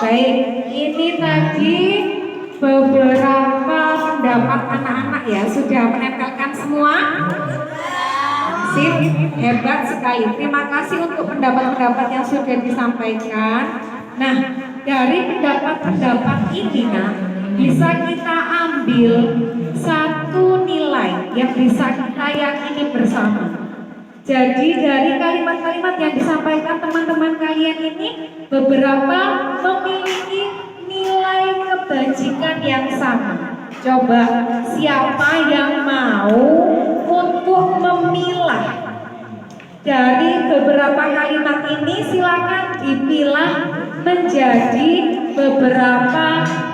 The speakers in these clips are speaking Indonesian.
Baik, ini tadi beberapa pendapat anak-anak ya, sudah menempelkan semua? Sip, hebat sekali. Terima kasih untuk pendapat-pendapat yang sudah disampaikan. Nah, dari pendapat-pendapat ini bisa kita ambil satu nilai yang bisa kita yakini bersama. Jadi dari kalimat-kalimat yang disampaikan teman-teman kalian ini, beberapa memiliki nilai kebajikan yang sama. Coba siapa yang mau untuk memilah dari beberapa kalimat ini, silakan dipilah menjadi beberapa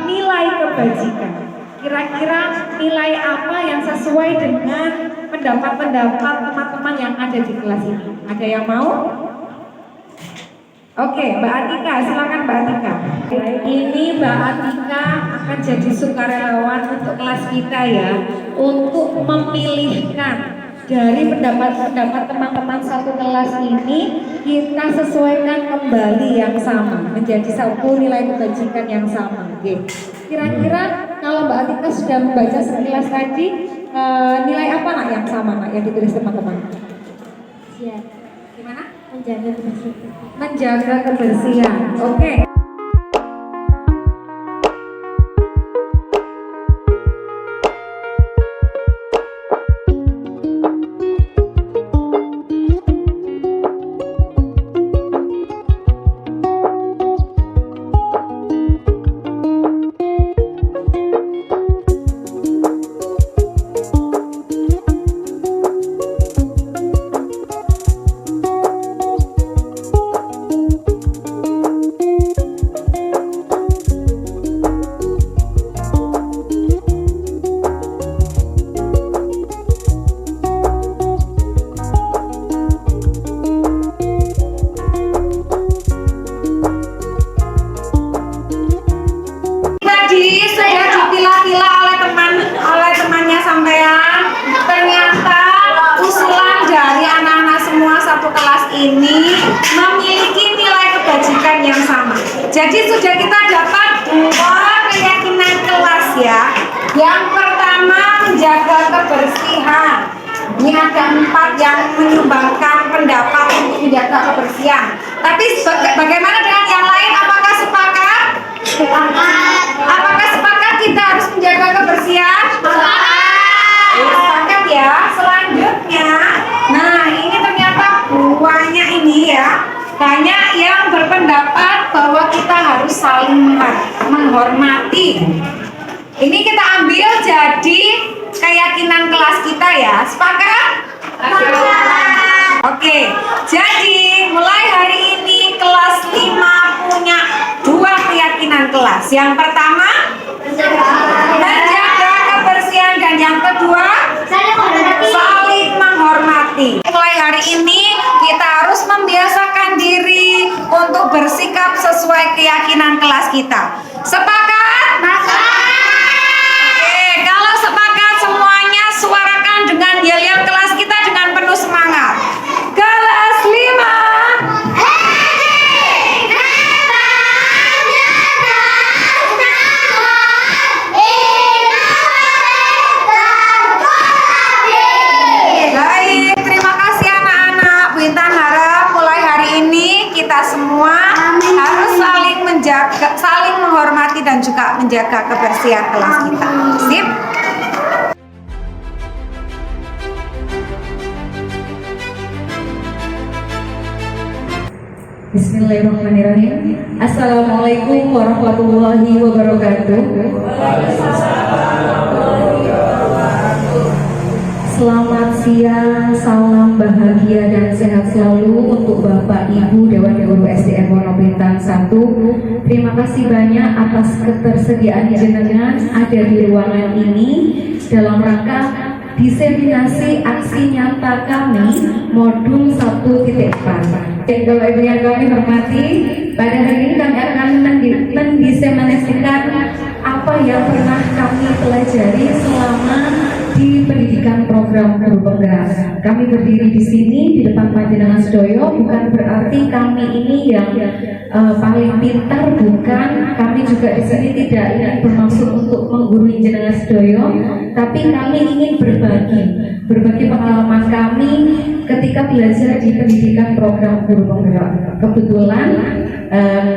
nilai kebajikan. Kira-kira nilai apa yang sesuai dengan pendapat-pendapat teman-teman yang ada di kelas ini? Ada yang mau? Oke, Mbak Atika, silakan Mbak Atika. Ini Mbak Atika akan jadi sukarelawan untuk kelas kita ya, untuk memilihkan dari pendapat-pendapat teman-teman satu kelas ini, kita sesuaikan kembali yang sama, menjadi satu nilai kebajikan yang sama. Oke. Kira-kira kalau Mbak Atika sudah membaca sekilas tadi, nilai apa nak yang sama nak yang ditulis teman-teman? Siap. Gimana? Menjaga kebersihan. Menjaga kebersihan. Oke. Ini memiliki nilai kebajikan yang sama. Jadi sudah kita dapat dua keyakinan kelas ya. Yang pertama menjaga kebersihan. Ini ada 4 yang menyumbangkan pendapat untuk menjaga kebersihan. Tapi bagaimana dengan yang lain? Apakah sepakat? Apakah sepakat kita harus menjaga kebersihan? Sepakat ya. Selanjutnya, nah ini ternyata banyak ini ya, banyak yang berpendapat bahwa kita harus saling menghormati. Ini kita ambil jadi keyakinan kelas kita ya. Sepakat? Oke, jadi mulai hari ini kelas 5 punya 2 keyakinan kelas. Yang pertama menjaga kebersihan, dan yang kedua saling menghormati. Mulai hari ini kita harus membiasakan diri untuk bersikap sesuai keyakinan kelas kita. Sepakat? Oke, kalau sepakat semuanya suarakan dengan yel-yel kelas kita dengan penuh semangat. Kelas 5. Kita semua harus saling menghormati dan juga menjaga kebersihan kelas kita. Sip? Bismillahirrahmanirrahim. Assalamualaikum warahmatullahi wabarakatuh. Selamat siang, salam bahagia dan sehat selalu untuk Bapak Ibu Dewan Guru SDN Pondok Bintang 1. Terima kasih banyak atas ketersediaan jenengan ada di ruangan ini dalam rangka diseminasi aksi nyata kami modul 1.4. Dan Bapak Ibu yang kami hormati, pada hari ini kami akan mendiseminasikan apa yang pernah kami pelajari selama di pendidikan program guru penggerak. Kami berdiri di sini di depan panjenengan sedoyo bukan berarti kami ini yang paling pintar, bukan. Kami juga di sini tidak ingin bermaksud untuk menggurui jenengan sedoyo, tapi kami ingin berbagi pengalaman kami ketika belajar di pendidikan program guru penggerak. Kebetulan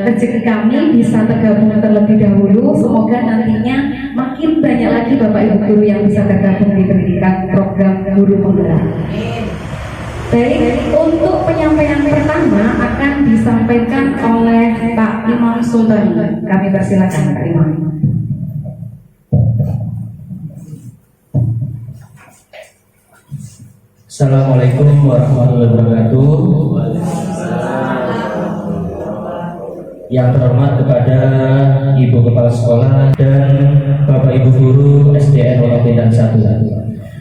rezeki kami bisa tergabung terlebih dahulu. Semoga nantinya makin banyak lagi Bapak Ibu guru yang bisa tergabung di pendidikan program guru penggerak. Baik, untuk penyampaian pertama akan disampaikan oleh Pak Imam Sultan. Kami persilakan Pak Imam. Assalamualaikum warahmatullahi wabarakatuh. Yang terhormat kepada Ibu Kepala Sekolah dan Bapak Ibu Guru SDN Wono Medan 1.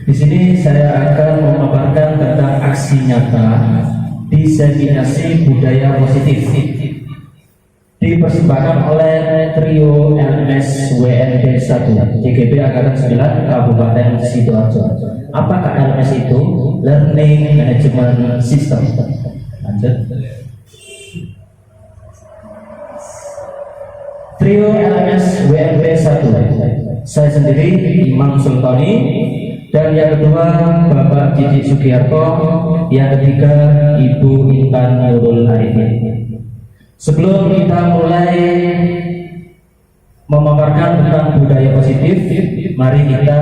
Di sini saya akan memaparkan tentang aksi nyata diseminasi budaya positif dipersembahkan oleh trio LMS WNB 1 JGB Angkatan 9 Kabupaten Sidoarjo. Apakah LMS itu? Learning Management System. Lanjut. Trio LMS WNB 1. Saya sendiri Imam Sultani, dan yang kedua Bapak Cici Sugiarto, yang ketiga Ibu Intan Nurul Arifin. Sebelum kita mulai memaparkan tentang budaya positif, mari kita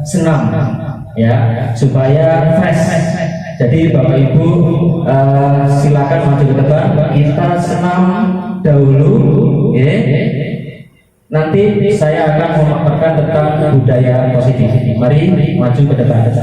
senam ya, supaya fresh. Jadi Bapak Ibu silakan maju ke depan, kita senam dahulu ya. Nanti saya akan memaparkan tentang budaya positif. Mari maju ke depan.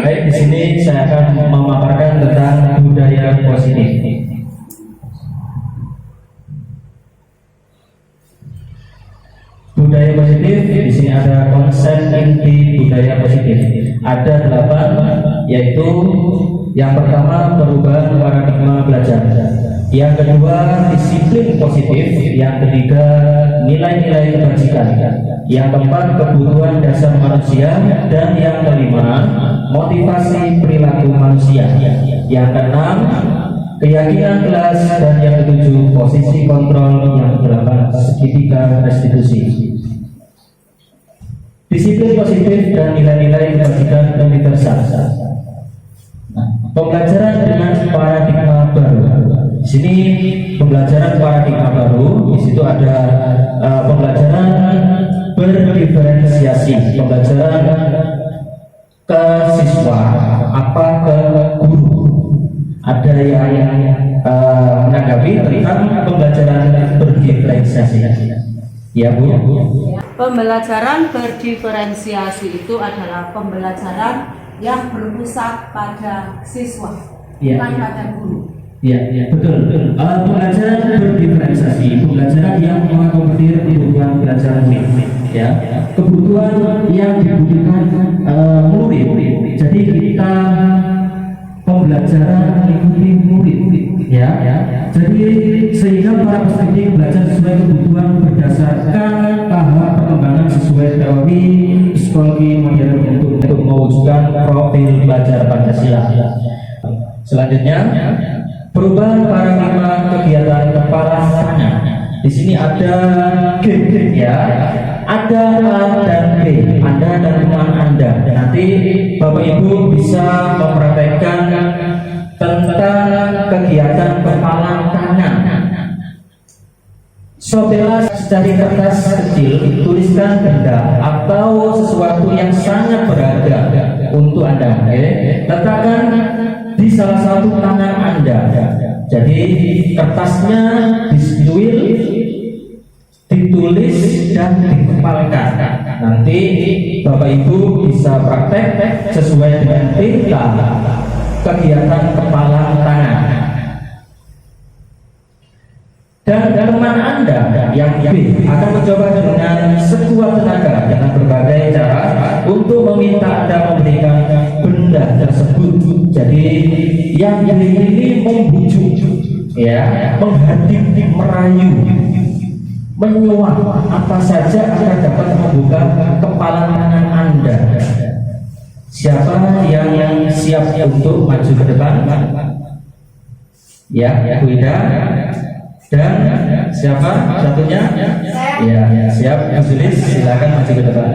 Baik, di sini saya akan memaparkan tentang budaya positif. Budaya positif, di sini ada konsep inti budaya positif. Ada 8, yaitu yang pertama perubahan paradigma belajar, yang kedua disiplin positif, yang ketiga nilai-nilai kebajikan, yang keempat kebutuhan dasar manusia, dan yang kelima motivasi perilaku manusia, yang keenam keyakinan kelas, dan yang ketujuh posisi kontrol, yang kedelapan segitiga restitusi. Disiplin positif dan nilai-nilai kebajikan universal. Pembelajaran dengan paradigma baru. Di sini pembelajaran paradigma baru. Di situ ada pembelajaran berdiferensiasi, pembelajaran ke siswa apa ke guru. Ada yang menanggapi tentang pembelajaran berdiferensiasi. Ya Bu. Pembelajaran berdiferensiasi itu adalah pembelajaran yang berpusat pada siswa, bukan pada guru. Ya, betul. Pembelajaran berdiferensiasi, pembelajaran yang mengakomodir kebutuhan belajar murid, ya. Kebutuhan yang dibutuhkan murid. Jadi kita pembelajaran mengikuti murid, ya. Jadi sehingga para peserta didik belajar sesuai kebutuhan berdasarkan tahap perkembangan sesuai teori psikologi modern untuk mewujudkan profil belajar Pancasila. Selanjutnya, perubahan paradigma kegiatan kepala tangan. Di sini ada G, ya, ada A dan B, Anda dan teman Anda. Nanti Bapak Ibu bisa mempraktekkan tentang kegiatan kepala tangan. Cobalah cari kertas kecil, tuliskan benda atau sesuatu yang sangat berharga untuk Anda. Letakkan di salah satu tangan Anda. Jadi kertasnya disuil, ditulis dan dikepalkan. Nanti Bapak Ibu bisa praktek sesuai dengan peta kegiatan kepala tangan. Dan teman Anda yang B akan mencoba dengan sekuat tenaga dengan berbagai cara untuk meminta Anda memberikan benda tersebut. Jadi yang ini membujuk, ya, menghadik, merayu, menyuap apa saja agar dapat membuka kepala tangan Anda. Siapa yang siap untuk maju ke depan? Ya, Bu Ida. Dan siapa satunya? Ya, siap. Bu Sulis, silakan maju ke depan.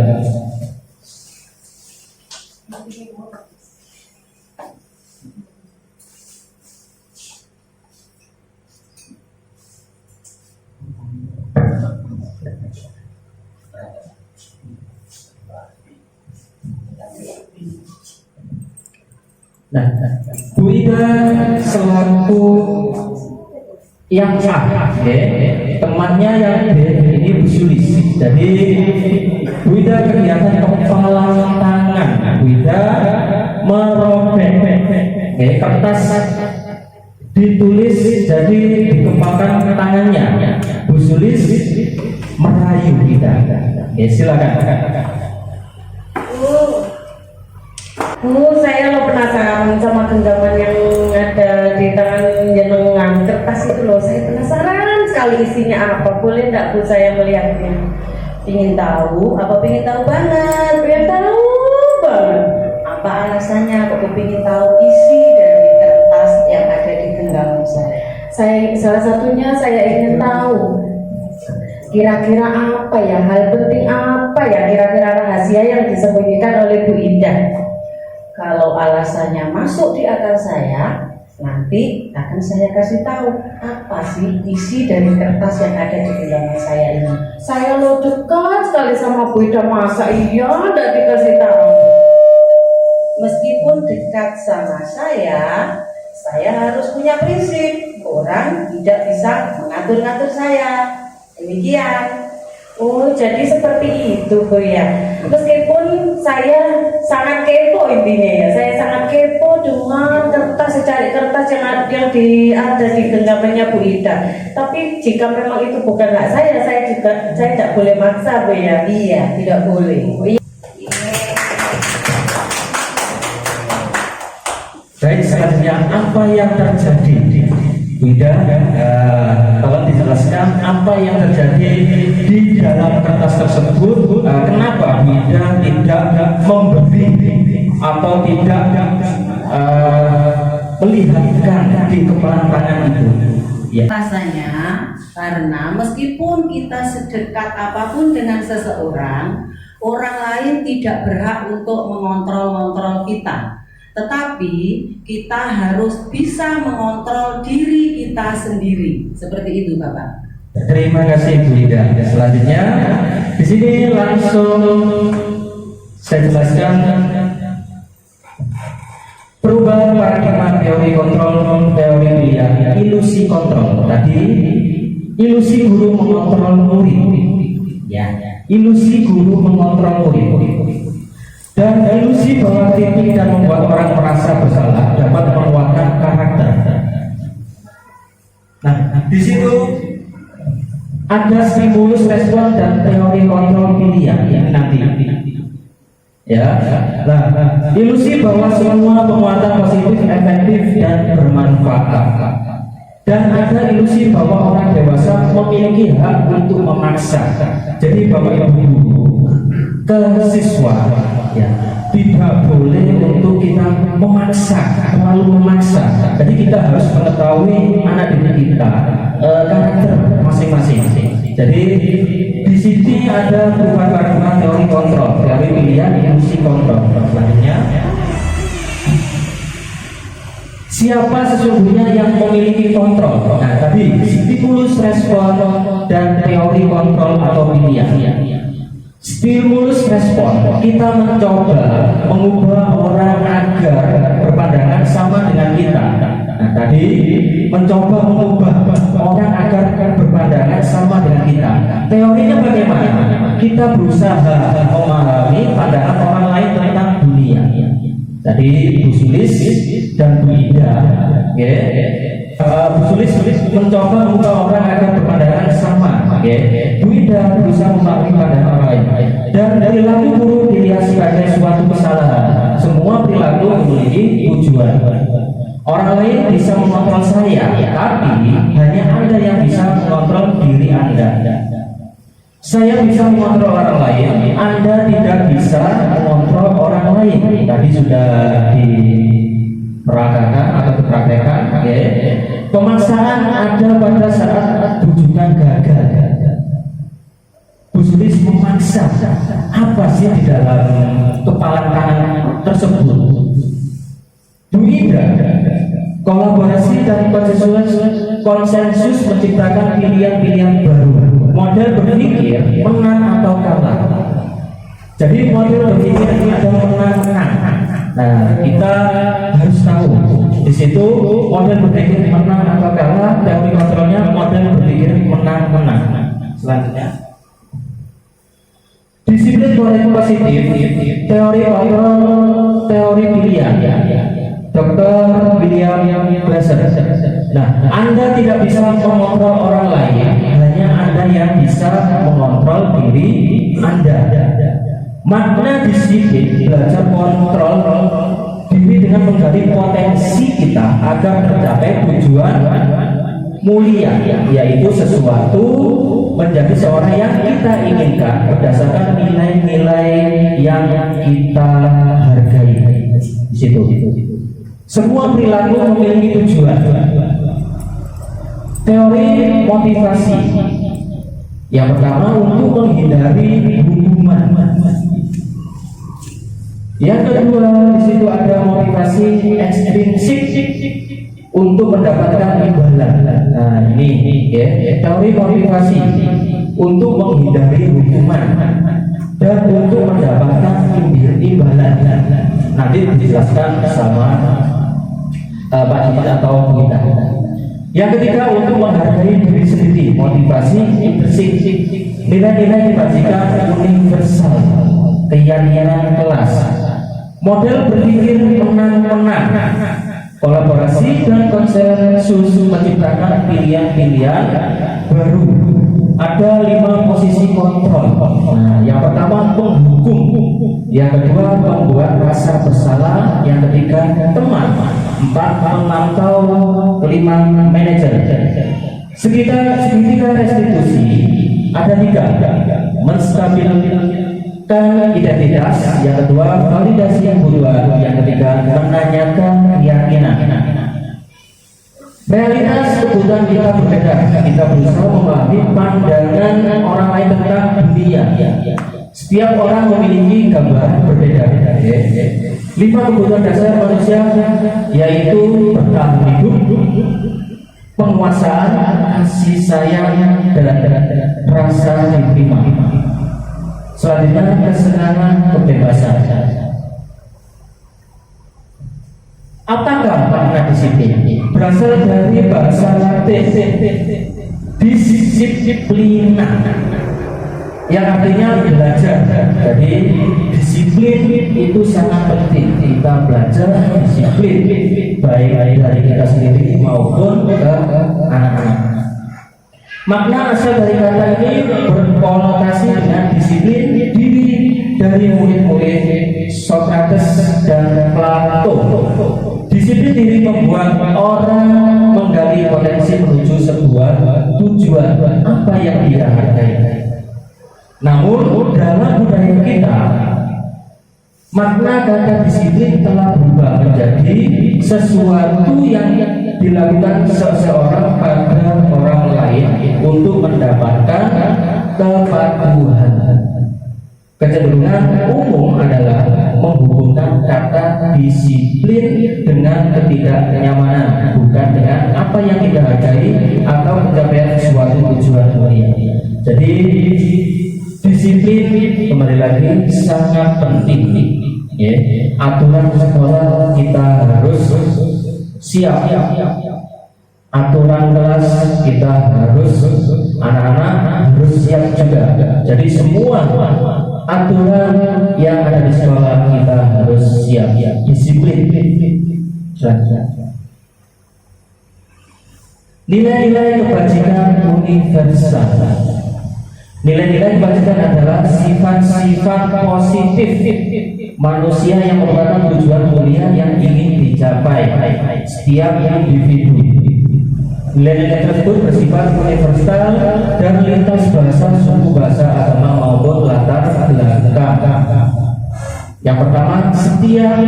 Nah, Bu Ida selaku yang A, temannya yang B ini Bu Sulis. Jadi Bu Ida kegiatan kepala tangan. Bu Ida merobek kertas, ditulis, jadi dikepalkan tangannya. Bu Sulis merayu kita. Silakan. Bu, saya lo penasaran sama genggaman yang ada di tangan jenengan kertas itu loh. Saya penasaran sekali isinya apa. Boleh nggak Bu saya melihatnya? Ingin tahu? Apa pengen tahu banget? Pengen tahu banget. Apa alasannya? Kok pengen tahu isi dari kertas yang ada di genggaman saya? Salah satunya saya ingin tahu kira-kira apa ya, hal penting apa ya, kira-kira rahasia yang disembunyikan oleh Bu Ida. Kalau alasannya masuk di akal saya, nanti akan saya kasih tahu apa sih isi dari kertas yang ada di genggaman saya ini. Saya lo dekat sekali sama Bu Ida, masa iya tidak dikasih tahu? Meskipun dekat sama saya harus punya prinsip. Orang tidak bisa mengatur-ngatur saya. Demikian. Oh, jadi seperti itu Bu ya. Meskipun saya sangat kepo intinya ya. Saya sangat kepo dengan kertas, cari kertas yang ada di genggamannya Bu Ida. Tapi jika memang itu bukan hak saya tidak boleh maksa Bu ya. Iya, tidak boleh. Baik, selanjutnya apa yang terjadi? Bu Ida, tolong dijelaskan apa yang terjadi di dalam kertas tersebut. Kenapa Bu Ida tidak memberi atau tidak melihatkan di kepala tangan itu? Ya. Rasanya karena meskipun kita sedekat apapun dengan seseorang, orang lain tidak berhak untuk mengontrol kita. Tetapi kita harus bisa mengontrol diri kita sendiri. Seperti itu, Bapak. Terima kasih Bu Ida. Selanjutnya di sini langsung saya jelaskan perubahan paradigma teori kontrol, teori pilihan, ilusi kontrol. Tadi ilusi guru mengontrol murid, ya, ilusi guru mengontrol murid, dan ilusi bahwa kritik dan membuat orang merasa bersalah dapat menguatkan karakter. Nah, di situ ada stimulus respon dan teori kontrol pilihan yang nanti ya. Nah, ilusi bahwa semua penguatan positif efektif dan bermanfaat, dan ada ilusi bahwa orang dewasa memiliki hak untuk memaksa. Jadi Bapak Ibu ke siswa ya, tidak boleh untuk kita memaksa, terlalu memaksa. Jadi kita harus mengetahui anak didik kita karakter masing-masing. Jadi di sini ada perubahan paradigma teori kontrol, teori pilihan, ilusi kontrol. Selanjutnya, siapa sesungguhnya yang memiliki kontrol? Nah, tadi stimulus respon dan teori kontrol atau pilihan. Stimulus respon, kita mencoba mengubah orang agar berpandangan sama dengan kita. Nah, tadi mencoba mengubah orang agar berpandangan sama dengan kita. Teorinya bagaimana? Kita berusaha memahami pandangan orang lain tentang dunia. Tadi Bu Sulis dan Bu Ida, Bu Sulis mencoba mengubah orang agar berpandangan sama. Bu Ida berusaha memahami pandangan orang lain. Dan perilaku guru dilihat sebagai suatu kesalahan. Semua perilaku memiliki tujuan. Orang lain bisa mengontrol saya, tapi hanya Anda yang bisa mengontrol diri Anda. Saya bisa mengontrol orang lain, Anda tidak bisa mengontrol orang lain. Tadi sudah diperagakan atau dipraktekkan. Pemaksaan ada pada saat bujukan gagal. Bu Sulis memaksa. Apa sih di dalam kepala kanan tersebut? Bu Ida, kolaborasi dan konsensus menciptakan pilihan-pilihan baru. Model berpikir menang atau kalah. Jadi model berpikir ini ada menang-menang. Nah, kita harus tahu di situ model berpikir menang atau kalah. Teori kontrolnya model berpikir menang-menang. Selanjutnya, disiplin positif, teori kontrol, teori pilihan. Dr. William Glasser. Nah, Anda tidak bisa mengontrol orang lain, hanya Anda yang bisa mengontrol diri Anda. Makna disiplin belajar kontrol diri dengan menggali potensi kita agar tercapai tujuan mulia, yaitu sesuatu menjadi seorang yang kita inginkan berdasarkan nilai-nilai yang kita hargai. Di situ. Semua perilaku memiliki tujuan. Teori motivasi. Yang pertama, untuk menghindari hukuman. Yang kedua, di situ ada motivasi ekstrinsik untuk mendapatkan imbalan. Nah, ini ya, teori motivasi untuk menghindari hukuman dan untuk mendapatkan imbalan. Nanti dijelaskan sama Pak Jimit atau kita. Yang ketiga, untuk menghargai diri sendiri, motivasi intrinsik. Nilai-nilai dibagikan universal, keyakinan kelas, model berpikir menang-menang, kolaborasi dan konsensus menciptakan pilihan-pilihan baru. Ada 5 posisi kontrol. Nah, yang pertama penghukum, yang kedua membuat rasa bersalah, yang ketiga teman, 4 memantau, 5 manajer. Segitiga restitusi ada 3, menstabilkan identitas, yang kedua validasi kebutuhan, yang ketiga menanyakan keyakinan. Realitas kebutuhan kita berbeda. Kita berusaha memahami pandangan orang lain tentang dunia. Setiap orang memiliki gambaran berbeda. 5 kebutuhan dasar manusia yaitu bertahan hidup, penguasaan, kasih sayang, dan rasa diterima. Selanjutnya kesenangan, kebebasan. Apakah makna disiplin? Berasal dari bahasa Latin disiplina, yang artinya belajar. Jadi disiplin itu sangat penting. Kita belajar disiplin, baik dari kita sendiri maupun ke anak-anak. Makna asal dari kata ini berkonotasi dengan disiplin diri dari murid-murid Socrates dan Plato. Disiplin diri membuat orang menggali potensi menuju sebuah tujuan apa yang dia hargai. Namun dalam budaya kita, makna kata disiplin telah berubah menjadi sesuatu yang dilakukan seseorang pada orang lain untuk mendapatkan kepatuhan. Kecenderungan umum adalah menghubungkan kata disiplin dengan ketidaknyamanan, bukan dengan apa yang kita hargai atau pencapaian suatu tujuan mulia. Jadi disiplin kembali lagi sangat penting. Ya. Aturan sekolah kita harus siap. Aturan kelas kita harus, anak-anak harus siap juga. Jadi semua aturan yang ada di sekolah kita harus siap. Disiplin. Nilai-nilai kebajikan universal. Nilai-nilai kebajikan adalah sifat-sifat positif manusia yang merupakan tujuan mulia yang ingin dicapai setiap individu. Nilai-nilai tersebut bersifat universal dan lintas bahasa, suku, bahasa, agama maupun latar belakang. Yang pertama, setiap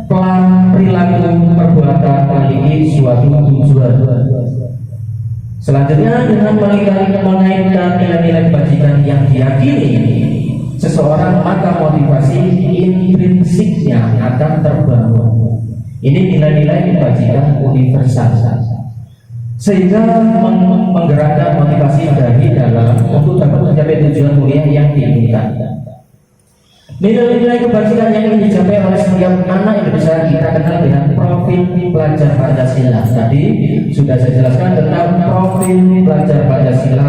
perilaku perbuatan memiliki suatu tujuan. Selanjutnya, dengan mengaitkan nilai-nilai kebajikan yang diyakini seseorang, maka motivasi intrinsiknya akan terbangun. Ini nilai-nilai kebajikan universal, sehingga menggerakkan motivasi dari dalam untuk dapat mencapai tujuan mulia yang diinginkan. Nilai-nilai kebajikan yang ingin dicapai oleh setiap anak Indonesia kita kenal dengan profil pelajar Pancasila. Tadi sudah saya jelaskan tentang profil pelajar Pancasila: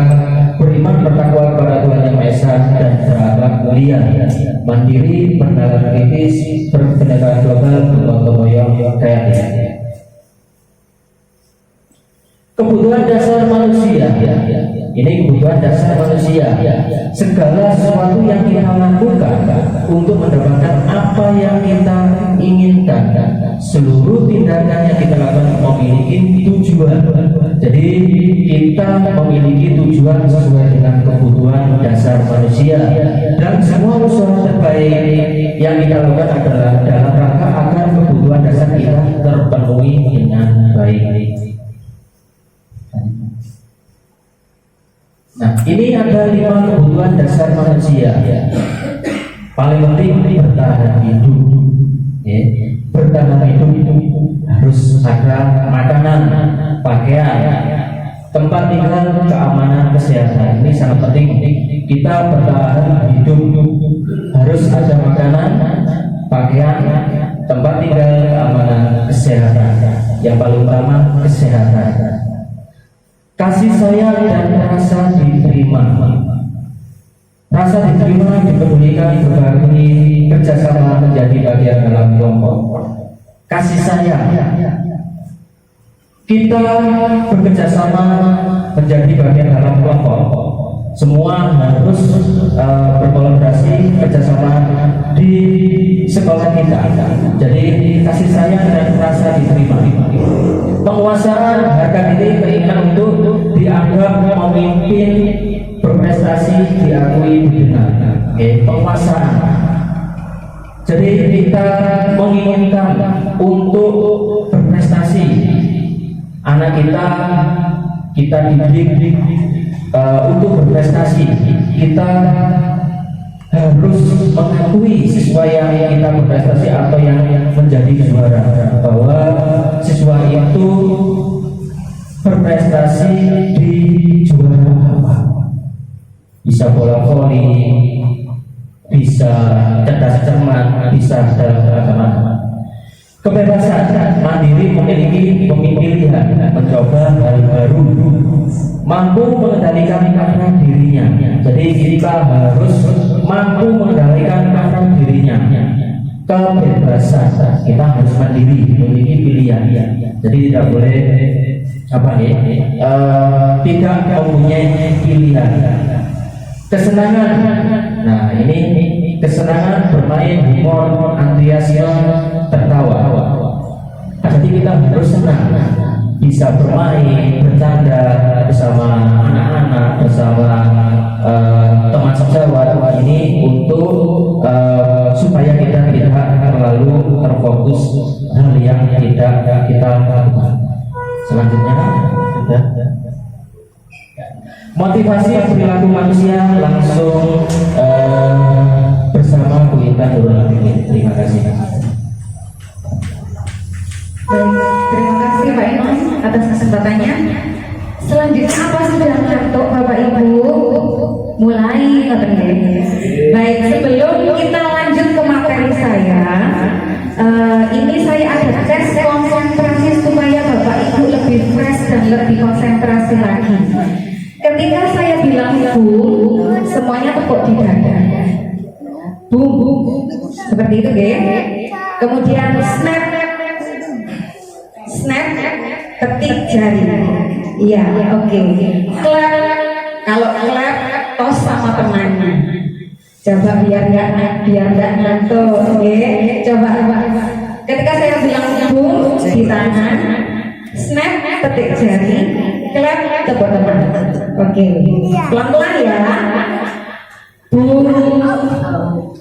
beriman, bertakwa kepada Tuhan Yang Maha Esa, dan berakhlak mulia, mandiri, bernalar kritis, berpendapat global, bergotong royong, kreatif. Kebutuhan dasar manusia. Ini kebutuhan dasar manusia. Segala sesuatu yang kita lakukan untuk mendapatkan apa yang kita inginkan, seluruh tindakan yang kita lakukan memiliki tujuan. Jadi kita memiliki tujuan sesuai dengan kebutuhan dasar manusia, dan semua usaha terbaik yang kita lakukan adalah dalam rangka agar kebutuhan dasar kita terpenuhi dengan baik. Nah, ini ada 5 kebutuhan dasar manusia. Paling penting bertahan hidup. Ya. Bertahan hidup harus ada makanan, pakaian, tempat tinggal, keamanan, kesehatan. Ini sangat penting. Kita bertahan hidup harus ada makanan, pakaian, tempat tinggal, keamanan, kesehatan. Yang paling utama kesehatan. Kasih sayang dan rasa diterima. Rasa diterima dipedulikan, berbagi, kerjasama menjadi bagian dalam kelompok. Kasih sayang, kita bekerjasama menjadi bagian dalam kelompok. Semua harus berkolaborasi, kerjasama di sekolah kita. Jadi kasih sayang dan rasa diterima. Penguasaan, harga diri, keinginan untuk dianggap memimpin, berprestasi, diakui, didengar. Penguasaan. Jadi kita menginginkan untuk berprestasi. Anak kita dididik untuk berprestasi. Kita harus mengakui siswa yang kita berprestasi atau yang menjadi juara, bahwa siswa itu berprestasi di juara apa, bisa bola voli, bisa cerdas cermat, bisa dalam macam-macam. Kebebasan mandiri memiliki pemilihan, mencoba hal baru, mampu mengendalikan karena dirinya. Jadi kita harus mampu mengendalikan karena dirinya. Kebebasan, kita harus mandiri, memiliki pilihan. Jadi tidak boleh tidak mempunyai pilihan. Kesenangan, nah ini kesenangan bermain, humor, antusiasme, tertawa. Jadi kita harus senang, bisa bermain, bercanda bersama anak-anak, bersama teman sejawat ini untuk supaya kita tidak terlalu terfokus hal yang tidak kita lakukan. Selanjutnya, motivasi perilaku manusia langsung bersama Bu Intan Nurul-Arifin. Terima kasih. Terima kasih Pak Imas atas kesempatannya. Selanjutnya apa sudah ngantuk Bapak Ibu? Mulai Baik, sebelum kita lanjut ke materi saya, ini saya ada tes konsentrasi supaya Bapak Ibu lebih fresh dan lebih konsentrasi lagi. Ketika saya bilang bu, semuanya tepuk di dada. Bu, seperti itu ya. Kemudian snap, ketik jari. Iya, oke. Clap, kalau clap, tos sama temannya. Coba biar nggak ngantuk, oke? Coba. Ketika saya bilang bu di tangan, snap, ketik jari, clap, tepuk teman. Oke, pelan-pelan ya. Bu,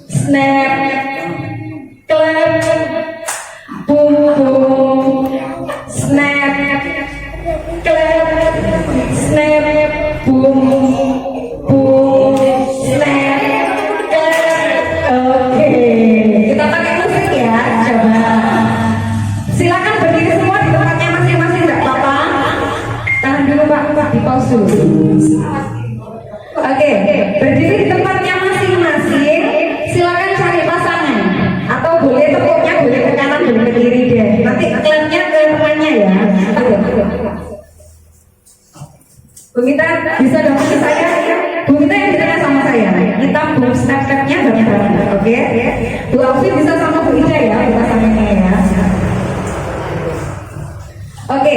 snap, clap, bu, snap, clap, snap, boom, snap, clap. Oke, kita pakai musik ya. Coba silakan berdiri semua di tempatnya masing-masing, nggak apa-apa. Tahan dulu Pak, di pause dulu. Oke, berdiri di tempatnya masing-masing. Silakan cari pasangan, atau boleh tepuknya boleh ke kanan, boleh ke kiri deh. Nanti klapnya ke temannya ya. Bu Mita bisa dampingi saya. Bu Mita yang di tengah sama saya. Kita belum snap-snapnya bareng-bareng. Oke. Bu Alfi bisa sama Bu Ida ya, Bu pasangannya ya. Oke.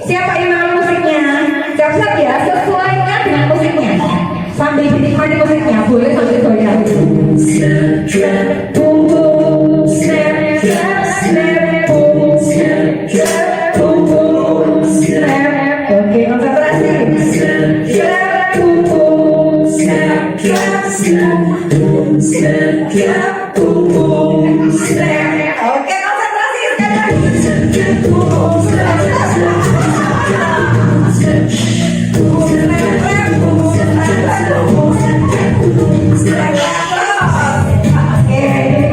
Siapa yang mau musiknya? Siap-siap ya, sesuaikan dengan musiknya. Sambil dinikmati musiknya, boleh sambil goyang. Snap, boom, boom, snap, snap, snap, boom, snap, snap, boom, boom, snap. Oke, konsentrasi. Snap, boom, boom, snap, snap, snap, boom, snap, snap, boom, boom, snap. Oke, konsentrasi sekali lagi. Snap, boom, boom, snap, snap, snap, snap, boom, snap, boom, snap, snap, boom, snap, snap, snap. Oke.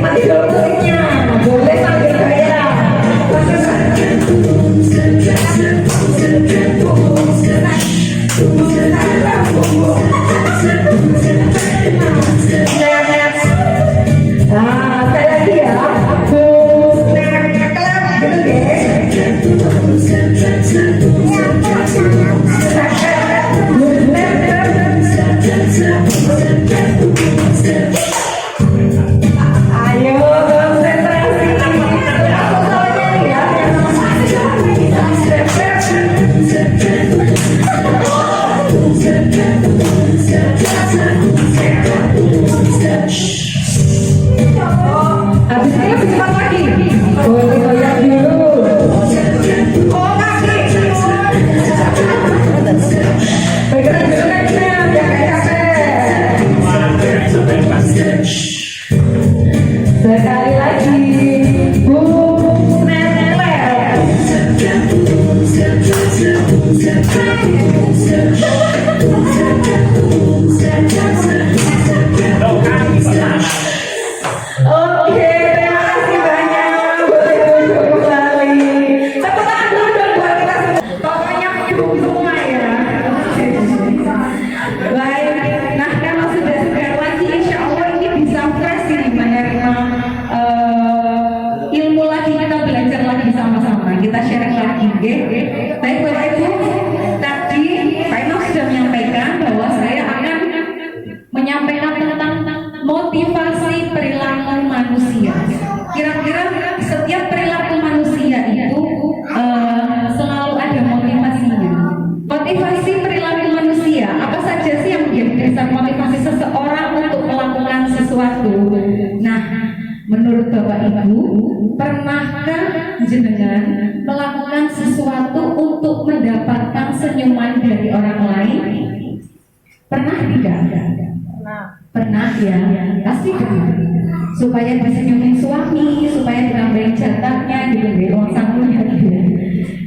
sama-sama kita sharing lagi. Baik Bapak Ibu, tadi Pak Eno sudah menyampaikan bahwa saya akan menyampaikan tentang motivasi perilaku manusia. Kira-kira setiap perilaku manusia itu selalu ada motivasinya. Motivasi perilaku manusia, apa saja sih yang menjadi dasar motivasi seseorang untuk melakukan sesuatu? Nah, menurut Bapak Ibu, pernahkah jenengan melakukan sesuatu untuk mendapatkan senyuman dari orang lain? Pernah tidak? Pernah ya, pasti pernah. Supaya disenyumin suami, supaya ditambahin jatahnya gitu deh, uang sanggunya gitu.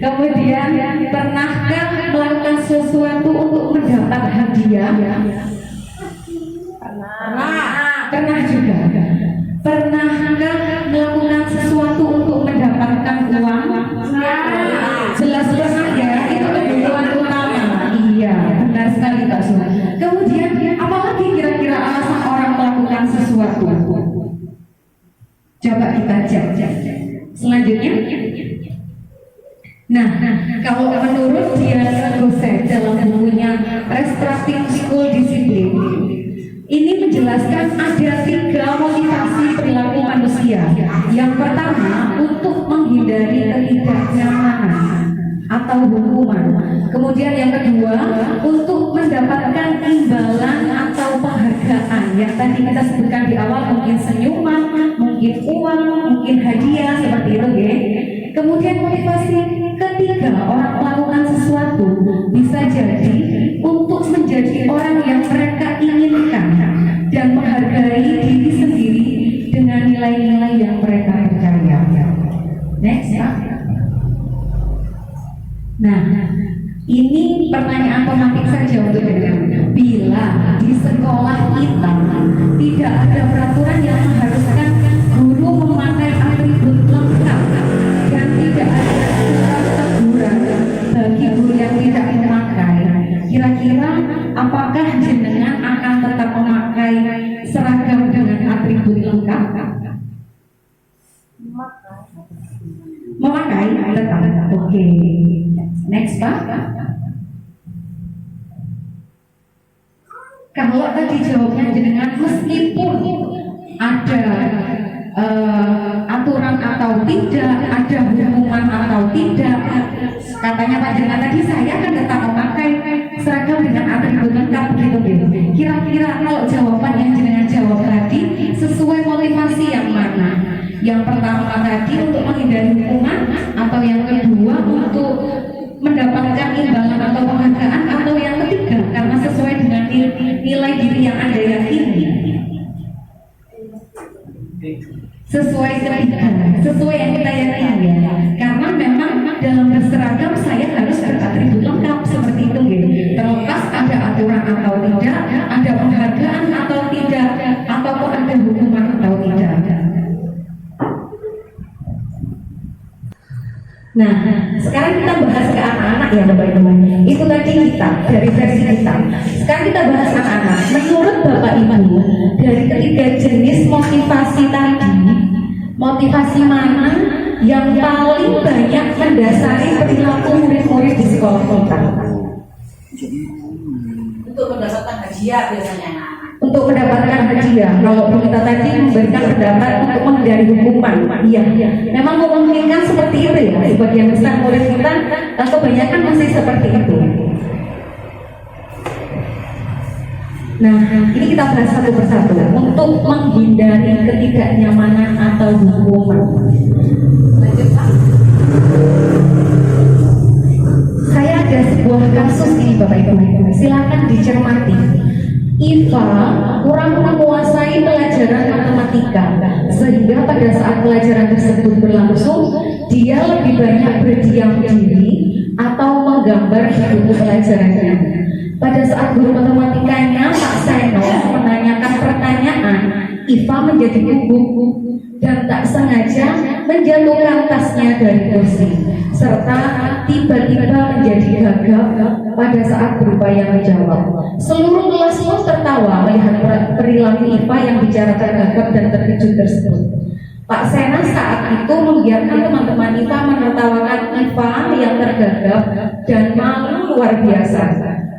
Kemudian pernahkah melakukan sesuatu untuk mendapat hadiah? Pernah juga. Pernahkah melakukan sesuatu untuk mendapatkan uang? Jelas pernah ya, itu kebutuhan utama. Iya, benar sekali Kak Suha. Kemudian apalagi kira-kira alasan orang melakukan sesuatu? Coba kita cek. Selanjutnya, nah kalau menurut Diana Gosset dalam bukunya Restructuring School Discipline, ini menjelaskan ada 3 motivasi perilaku manusia. Yang pertama, untuk menghindari ketidaknyamanan atau hukuman. Kemudian yang kedua, untuk mendapatkan imbalan atau penghargaan yang tadi kita sebutkan di awal, mungkin senyuman, mungkin uang, mungkin hadiah, seperti itu ya. Kemudian motivasi ketiga orang melakukan sesuatu bisa jadi untuk menjadi orang yang mereka inginkan dan menghargai diri sendiri dengan nilai-nilai yang mereka percaya. Next ya. Nah, ini pertanyaan otomatis saja untuk dengar. Bila di sekolah kita tidak ada peraturan yang mengharuskan guru memakai atribut lengkap dan tidak ada aturan teguran bagi guru yang tidak memakai, kira-kira apakah jenengan akan tetap memakai seragam dengan atribut lengkap? Memakai tetap. Oke. Next Pak. Kalau tadi jawabnya jenengan meskipun ada aturan atau tidak, ada hukuman atau tidak, katanya Pak jenengan tadi saya akan tetap memakai seragam dengan atribut lengkap gitu. Kira-kira kalau jawaban yang jenengan jawab tadi sesuai motivasi yang mana? Yang pertama tadi untuk menghindari hukuman, atau yang kedua untuk mendapatkan imbalan atau penghargaan, atau yang ketiga karena sesuai dengan nilai diri yang Anda yakini? Sesuai ketiga, sesuai yang kita yakini ya. Karena memang dalam berseragam saya harus beratribut lengkap seperti itu gitu. Terlepas ada aturan atau tidak, ada penghargaan atau tidak, ataupun ada hukuman atau tidak. Nah, sekarang kita bahas ke anak-anak ya Bapak Ibu. Itu tadi kita dari versi kita. Sekarang kita bahas anak-anak. Menurut Bapak Ibu, dari ketiga jenis motivasi tadi, motivasi mana yang paling banyak mendasari perilaku murid-murid di sekolah kita? Untuk mendapatkan hadiah biasanya anak-anak. Untuk mendapatkan hadiah, kalau kita tadi memberikan pendapat untuk menghindari hukuman, iya, memang memungkinkan seperti itu ya. Sebagian besar murid kita, kebanyakan masih seperti itu. Nah, ini kita bahas satu persatu untuk menghindari ketidaknyamanan atau hukuman. Saya ada sebuah kasus ini Bapak Ibu, silakan dicermati. Iva kurang menguasai pelajaran matematika, sehingga pada saat pelajaran tersebut berlangsung, dia lebih banyak berdiam diri atau menggambar di buku pelajarannya. Pada saat guru matematikanya Pak Seno menanyakan pertanyaan, Iva menjadi gugup dan tak sengaja menjatuhkan tasnya dari kursi, serta tiba-tiba menjadi gagap pada saat berupaya menjawab. Seluruh kelas pun tertawa melihat perilaku Iva yang bicara tergagap dan terkejut tersebut. Pak Sena saat itu membiarkan teman-teman Iva menertawakan gagap dan malu luar biasa.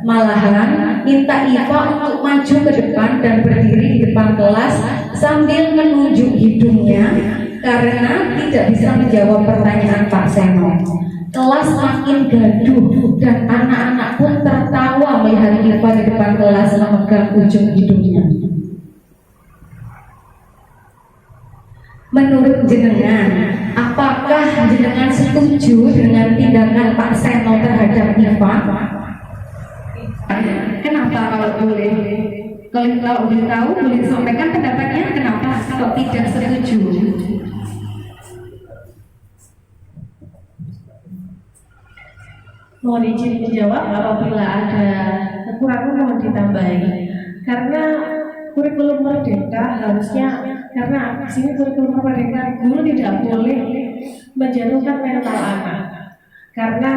Malahan minta Iva untuk maju ke depan dan berdiri di depan kelas sambil menunjuk hidungnya karena tidak bisa menjawab pertanyaan Pak Seno. Kelas makin gaduh dan anak-anak pun tertawa melihat Iva di depan kelas memegang ujung hidungnya. Menurut jenengan, apakah jenengan setuju dengan tindakan Pak Seno terhadap Iva? Kenapa kalau boleh? Kalau boleh tahu, boleh disampaikan pendapatnya kenapa kalau tidak setuju? Mohon izin dijawab apabila ada kekurangan mohon ditambahi. Karena kurikulum merdeka harusnya, karena di sini kurikulum merdeka guru tidak boleh menjatuhkan mental anak. Karena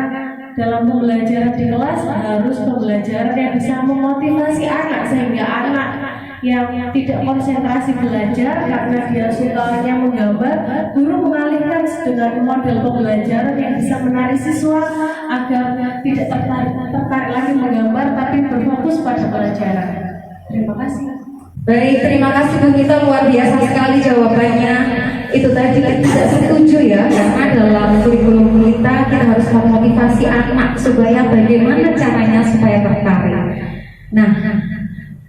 dalam pembelajaran di kelas harus pembelajaran yang bisa memotivasi anak, sehingga anak yang tidak konsentrasi belajar karena dia sukanya menggambar, guru mengalihkan dengan model pembelajaran yang bisa menarik siswa agar tidak tertarik lagi menggambar tapi berfokus pada pelajaran. Terima kasih. Baik, terima kasih Bu Gita, luar biasa sekali jawabannya. Itu tadi kita tidak setuju ya, karena dalam kurikulum kita harus memotivasi anak supaya bagaimana caranya supaya tertarik. Nah,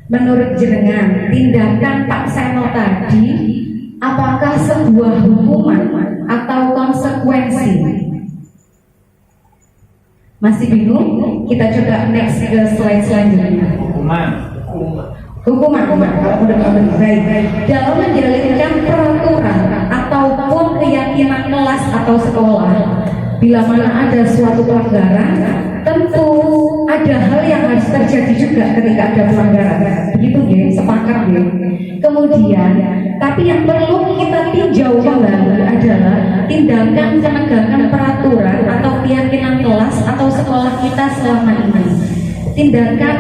menurut jenengan, tindakan Pak Seno tadi apakah sebuah hukuman atau konsekuensi? Masih bingung? Kita coba next ke slide selanjutnya. Hukuman kalau udah baik dalam menjalankan peraturan ataupun keyakinan kelas atau sekolah. Bila mana ada suatu pelanggaran, tentu ada hal yang harus terjadi juga ketika ada pelanggaran. Begitu ya, sepakat ya. Kemudian, tapi yang perlu kita tinjau kembali adalah tindakan penegakan peraturan atau keyakinan kelas atau sekolah kita selama ini. Tindakan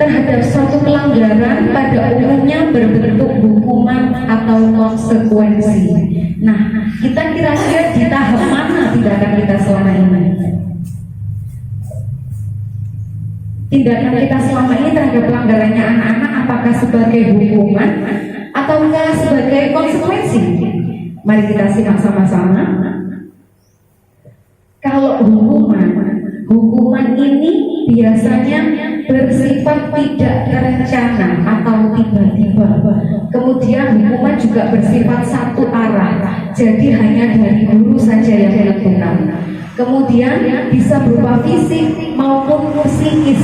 terhadap suatu pelanggaran pada umumnya berbentuk hukuman atau konsekuensi. Nah, kita kira-kira di tahap mana tindakan kita selama ini? Tindakan kita selama ini terhadap pelanggarannya anak-anak apakah sebagai hukuman ataukah sebagai konsekuensi? Mari kita simak sama-sama. Kalau hukuman ini biasanya bersifat tidak terencana atau tiba-tiba. Kemudian hukuman juga bersifat satu arah, jadi hanya dari guru saja yang menentukan. Kemudian bisa berupa fisik maupun psikis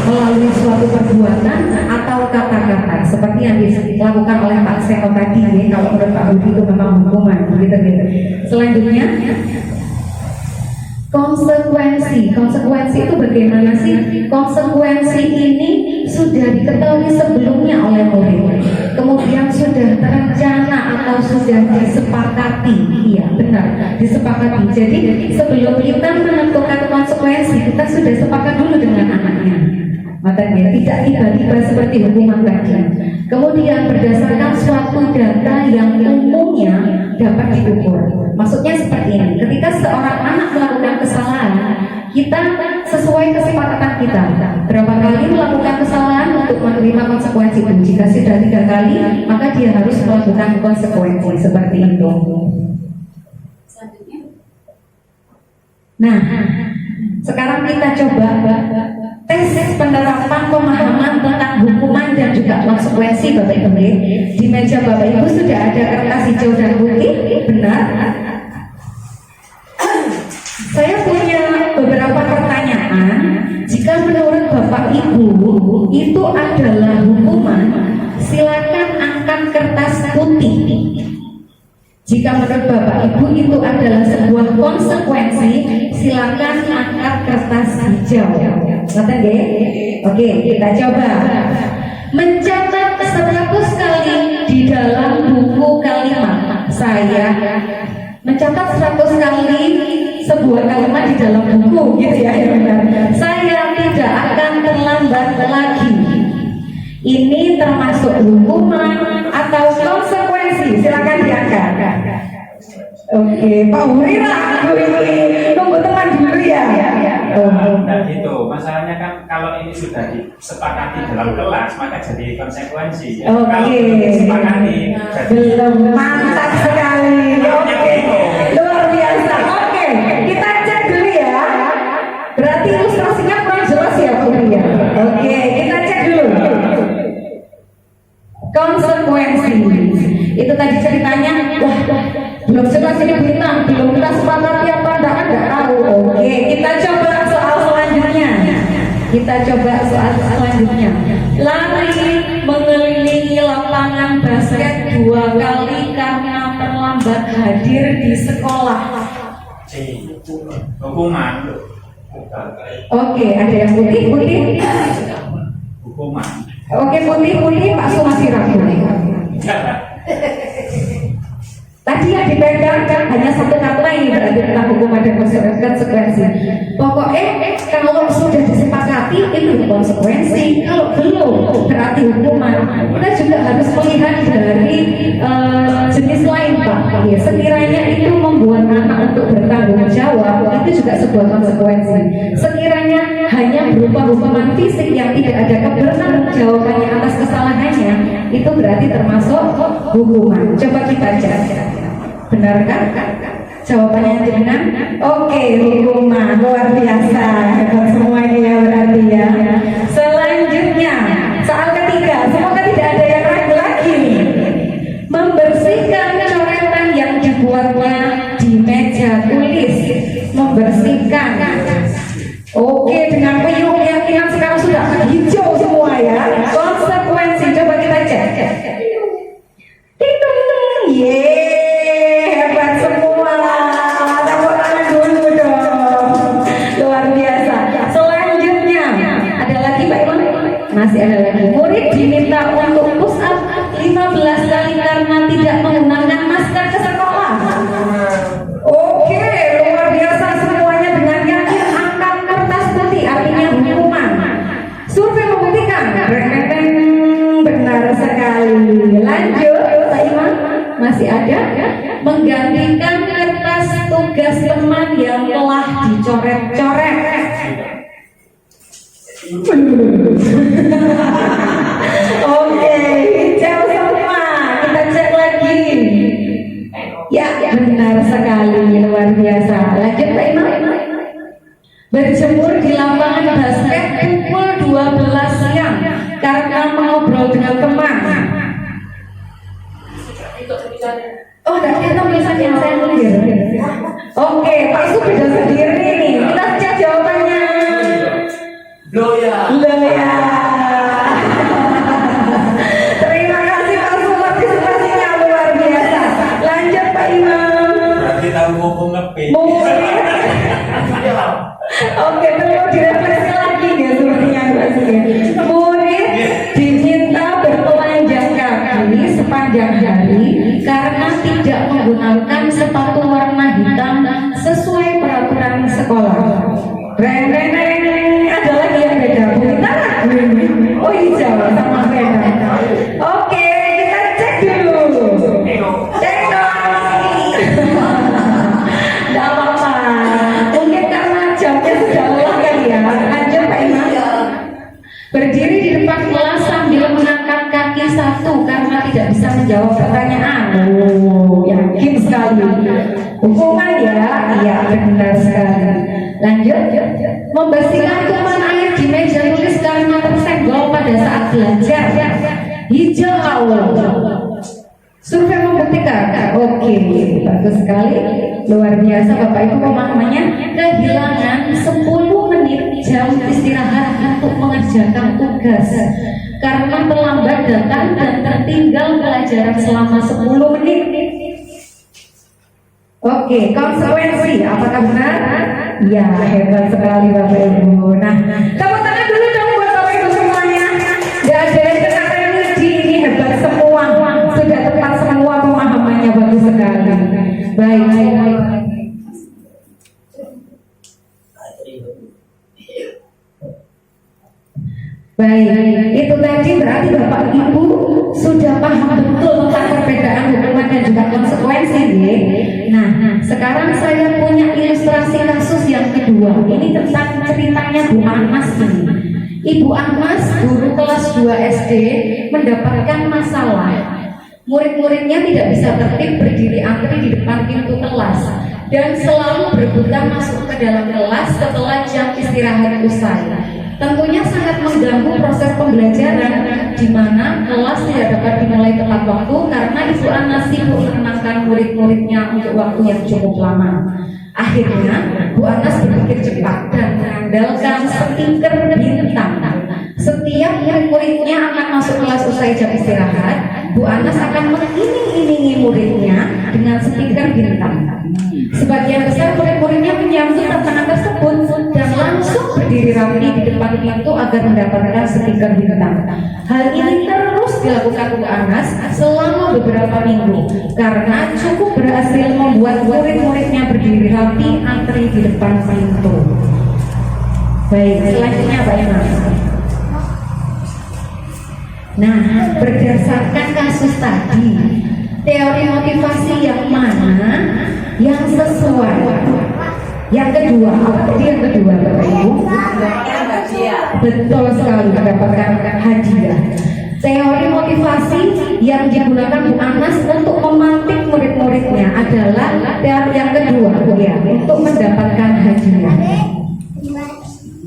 melalui suatu perbuatan atau kata-kata seperti yang dilakukan oleh Pak Seno tadi. Kalau menurut Pak Budi itu memang hukuman, gitu. Selanjutnya, konsekuensi itu bagaimana sih? Konsekuensi ini sudah diketahui sebelumnya oleh murid, kemudian sudah terencana atau sudah disepakati. Iya benar, disepakati. Jadi sebelum kita menentukan konsekuensi, kita sudah sepakat dulu dengan anaknya. Makanya tidak tiba-tiba seperti hukuman tadi. Kemudian berdasarkan suatu data yang umumnya dapat diukur. Maksudnya seperti ini, ketika seorang anak melakukan kesalahan, kita sesuai kesepakatan kita berapa kali melakukan kesalahan untuk menerima konsekuensi itu. Jika sudah 3 kali, maka dia harus melakukan konsekuensi seperti itu. Nah, sekarang kita coba tes penerapan pemahaman tentang hukuman dan juga konsekuensi Bapak Ibu. Di meja Bapak Ibu sudah ada kertas hijau dan putih, benar? Saya punya beberapa pertanyaan. Jika menurut Bapak Ibu itu adalah hukuman, silakan angkat kertas putih. Jika menurut Bapak Ibu itu adalah sebuah konsekuensi, silakan angkat kertas hijau. Ngerti nggih? Oke, kita coba. Mencatat 100 kali di dalam buku kalimat. Saya mencatat 100 kali sebuah kalimat di dalam buku, gitu ya. Saya tidak akan terlambat lagi. Ini termasuk hukuman atau konsekuensi? Silakan diangkat. Oke, Pak Huri ragu ini. Tunggu teman dulu ya. sudah disepakati dalam kelas, maka jadi konsekuensi. Ya. Oke. Kalau belum disepakati, jadi Belum, mantap sekali. Oke, luar biasa. Oke, kita cek dulu ya. Berarti ilustrasinya kurang jelas ya Bu Ria. Oke, kita cek dulu. Konsekuensi. Itu tadi ceritanya, wah belum jelas ini bintang, belum kita sepakati apa enggak tahu. Oke, kita coba soal selanjutnya. Lari mengelilingi lapangan basket 2 kali karena terlambat hadir di sekolah. hukuman. Oke, ada yang putih. Hukuman. Oke, putih Pak Sumasih ragu. Tadi yang dipegang hanya satu kata ini berarti tentang hukuman dan konsekuensi. Pokoknya kalau sudah disepakati itu konsekuensi, kalau belum berarti hukuman. Kita juga harus melihat dari jenis lain Pak. Ya, sekiranya itu membuat anak untuk bertanggung jawab itu juga sebuah konsekuensi. Sekiranya hanya berupa hukuman fisik yang tidak ada kebertanggungjawabannya atas kesalahannya, itu berarti termasuk hukuman. Coba kita cek. Benarkah? Jawabannya benar? Oke, hukuman. Luar biasa. Hebat semua ini ya berarti ya. Selanjutnya, soal ketiga. Semoga tidak ada yang ragu lagi nih. Membersihkan coretan yang dibuatnya di meja tulis. Membersihkan. Oke, dengan penuh keyakinan sekarang sudah hijau semua ya. Konsekuensi, coba kita cek. Yeay, hebat semua. Tepuk tangan dulu dong. Luar biasa. Selanjutnya, ada lagi Pak Iwan? Masih ada lagi. Murid diminta untuk push up 15 kali karena tidak menggunakan masker ke sekolah. Oke, luar biasa semuanya dengan yakin angkat kertas putih artinya hukuman. Survei membuktikan benar sekali. Lanjut, Pak Iman, masih ada menggantikan kertas tugas teman yang telah dicoret-coret. Oke, hijau semua. Kita cek lagi. Ya, benar sekali, luar biasa. Lanjut Pak Iman. Berjemur di lapangan basket pukul 12 siang karena mengobrol dengan teman. Oh, tidak kita tulisannya saya tulis. Oke, Pak Su beda sendiri nih. Kita cek jawabannya. Loya. Terima kasih Pak Su, partisipasinya luar biasa. Lanjut Pak Imam. Berarti tahu ngomong ngepe. Oke, perlu direfleksi lagi ya sepertinya murid diminta bertelanjang kaki sepanjang hari karena tidak menggunakan sepatu warna hitam sesuai peraturan sekolah. Ada lagi yang beda. Oh hijau sama beda. Oke, kita cek dulu. Cek dong. Tidak apa-apa. Mungkin karena jamnya sudah lelah kali ya. Lanjut Pak Imam. Berdiri di depan kelas sambil mengangkat kaki satu karena tidak bisa menjawab pertanyaan. Oh, yakin sekali. Hukuman ya? Iya, benar sekali. Lanjut. Membersihkan tumpahan air di meja tulis karena tersenggol pada saat belajar. Hijau. Survei membuktikan. Oke, bagus sekali. Luar biasa Bapak Ibu pemahamannya. Kehilangan 10 menit jam istirahat untuk mengerjakan tugas karena terlambat datang dan tertinggal pelajaran selama 10 menit. Oke, konsekuensi apakah benar? Ya, hebat sekali Bapak Ibu. Nah, tepuk tangan dulu dong buat Bapak Ibu semuanya. Gak ada yang kena religi, ini hebat semua. Sudah tepat semua pemahamannya, bagus sekali. Baik. Baik, itu tadi berarti Bapak Ibu sudah paham betul tentang perbedaan hukuman dan juga konsekuensi ya. Nah, sekarang saya punya ilustrasi kasus yang kedua. Ini tentang ceritanya Bu Anas ini. Ibu Anas, guru kelas 2 SD, mendapatkan masalah. Murid-muridnya tidak bisa tertib berdiri antri di depan pintu kelas dan selalu berebutan masuk ke dalam kelas setelah jam istirahat usai. Tentunya sangat mengganggu proses pembelajaran, di mana kelas tidak dapat dimulai tepat waktu karena Ibu Anas sibuk menenangkan murid-muridnya untuk waktu yang cukup lama. Akhirnya, Bu Anas berpikir cepat dan mengandalkan stiker bintang. Setiap murid-muridnya akan masuk kelas usai jam istirahat, Bu Anas akan mengiming-imingi muridnya dengan stiker bintang. Sebagian besar murid-muridnya menyambut tantangan tersebut dan langsung berdiri rapi di depan pintu agar mendapatkan stiker bintang. Hal ini terus dilakukan Bu Anas selama beberapa minggu karena cukup berhasil membuat murid-muridnya berdiri rapi antri di depan pintu. Baik, selanjutnya Pak Imam. Nah, berdasarkan kasus tadi, teori motivasi yang mana yang sesuai? Yang kedua, apa tadi yang kedua Bapak Ibu? Betul sekali, mendapatkan hadiah. Teori motivasi yang digunakan Bu Anas untuk memantik murid-muridnya adalah teori yang kedua, ya, untuk mendapatkan hadiah.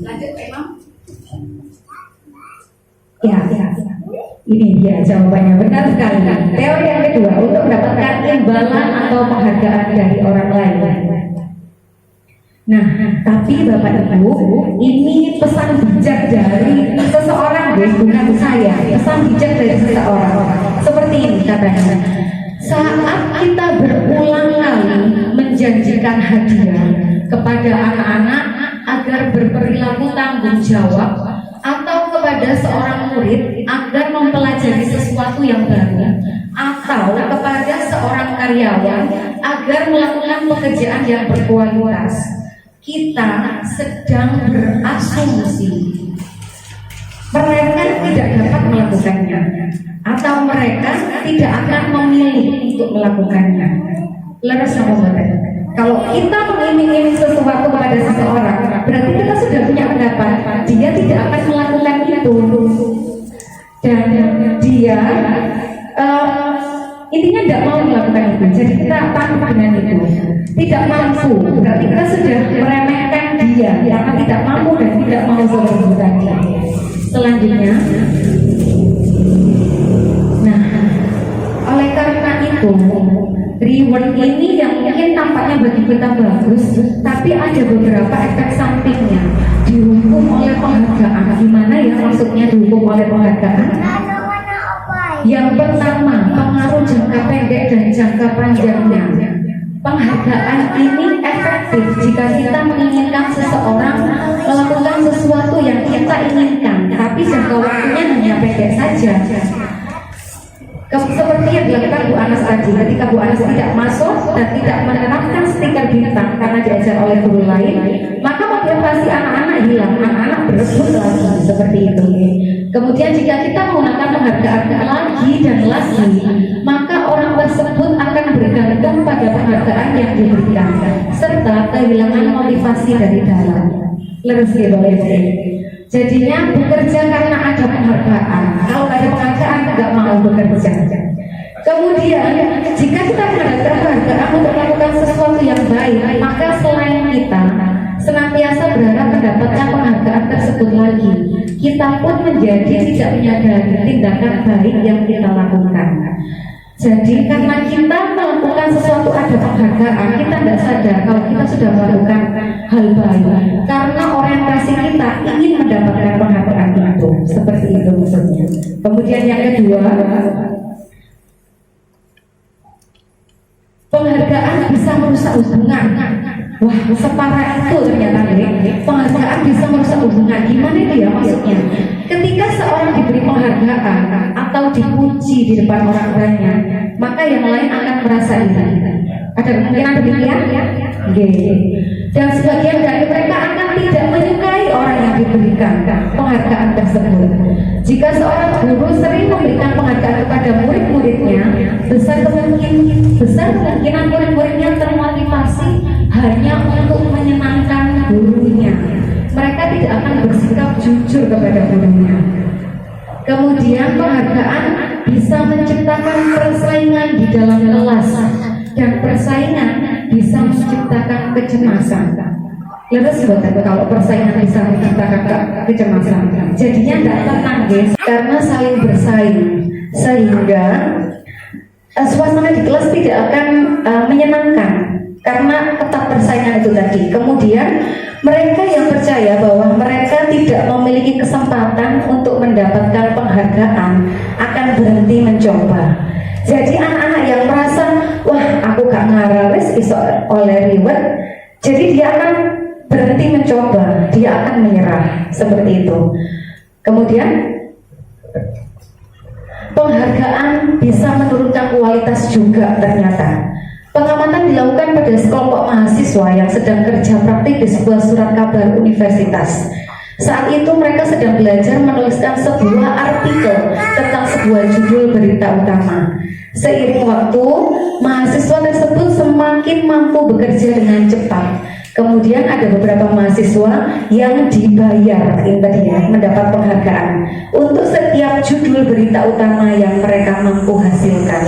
Lanjut Pak Imam. Ya. Ini dia jawabannya, benar sekali. Teori yang kedua untuk mendapatkan imbalan atau penghargaan dari orang lain. Nah, tapi Bapak Ibu, ini pesan bijak dari seseorang, bukan saya. Pesan bijak dari seseorang. Seperti ini katanya. Saat kita berulang kali menjanjikan hadiah kepada anak-anak agar berperilaku tanggung jawab, atau kepada seorang murid agar mempelajari sesuatu yang baru, atau kepada seorang karyawan agar melakukan pekerjaan yang berkualitas, kita sedang berasumsi mereka tidak dapat melakukannya atau mereka tidak akan memilih untuk melakukannya. Leres sama Bapak. Kalau kita mengiming-iming sesuatu kepada seseorang, berarti kita sudah punya pendapat dia tidak akan melakukan itu, dan dia intinya tidak mau melakukan itu. Jadi kita takut dengan itu, tidak mampu, berarti kita sudah meremehkan dia karena tidak mampu dan tidak mau seperti tadi. Selanjutnya, nah, oleh karena itu reward ini yang mungkin tampaknya bagi kita bagus, tapi ada beberapa efek sampingnya. Dihukum oleh penghargaan. Gimana ya maksudnya dihukum oleh penghargaan? Yang pertama, pengaruh jangka pendek dan jangka panjangnya. Penghargaan ini efektif jika kita menginginkan seseorang melakukan sesuatu yang kita inginkan, tapi jangka waktunya hanya pendek saja. Seperti yang dilakukan Bu Anas tadi, ketika Bu Anas tidak masuk dan tidak menerapkan stiker bintang karena diajar oleh guru lain, maka motivasi anak-anak hilang, anak-anak berebut lagi, seperti itu. Kemudian jika kita menggunakan penghargaan lagi dan lagi, maka orang tersebut akan bergantung pada penghargaan yang diberikan, serta kehilangan motivasi dari dalam. Leres ya Bapak Ibu. Jadinya bekerja karena ada penghargaan. Kalau ada penghargaan nggak mau bekerja. Kemudian jika kita mendapatkan penghargaan untuk melakukan sesuatu yang baik, maka selain kita senantiasa berharap mendapatkan penghargaan tersebut lagi, kita pun menjadi tidak menyadari tindakan baik yang kita lakukan. Jadi karena kita melakukan sesuatu ada penghargaan, kita tidak sadar kalau kita sudah melakukan hal baik karena orientasi kita ingin mendapatkan penghargaan itu. Seperti itu maksudnya. Kemudian yang kedua, penghargaan bisa merusak hubungan. Wah, separah itu ternyata nih. Penghargaan bisa merusak hubungan. Gimana dia maksudnya? Ketika seorang diberi penghargaan atau dipuji di depan orang banyak, maka yang lain akan merasa iri. Ada kemungkinan demikian? Dan sebagian dari mereka akan tidak menyukai orang yang diberikan penghargaan tersebut. Jika seorang guru sering memberikan penghargaan kepada murid-muridnya, besar kemungkinan murid-muridnya termotivasi hanya untuk menyenangkan gurunya. Mereka tidak akan bersikap jujur kepada kepada gurunya. Kemudian penghargaan bisa menciptakan persaingan di dalam kelas, dan persaingan bisa menciptakan kecemasan. Leres buatan kalau persaingan bisa menciptakan kecemasan. Jadinya tidak tenang guys, karena saling bersaing, sehingga suasana di kelas tidak akan menyenangkan karena ketat persaingan itu tadi. Kemudian mereka yang percaya bahwa mereka tidak memiliki kesempatan untuk mendapatkan penghargaan akan berhenti mencoba. Jadi anak-anak yang merasa, wah aku gak ngararis iso oleh reward, jadi dia akan berhenti mencoba, dia akan menyerah, seperti itu. Kemudian penghargaan bisa menurunkan kualitas juga ternyata. Pengamatan dilakukan pada sekelompok mahasiswa yang sedang kerja praktik di sebuah surat kabar universitas. Saat itu mereka sedang belajar menuliskan sebuah artikel tentang sebuah judul berita utama. Seiring waktu, mahasiswa tersebut semakin mampu bekerja dengan cepat. Kemudian ada beberapa mahasiswa yang dibayar mendapat penghargaan untuk setiap judul berita utama yang mereka mampu hasilkan.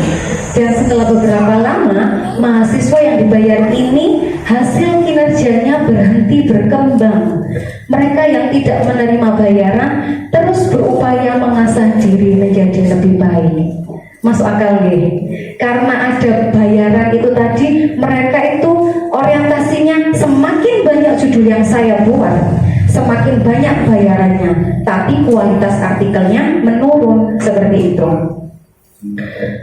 Dan setelah beberapa lama, mahasiswa yang dibayar ini hasil kinerjanya berhenti berkembang. Mereka yang tidak menerima bayaran terus berupaya mengasah diri menjadi lebih baik. Masuk akal ya? Karena ada bayaran itu tadi, mereka itu orientasinya semakin banyak judul yang saya buat, semakin banyak bayarannya, tapi kualitas artikelnya menurun, seperti itu.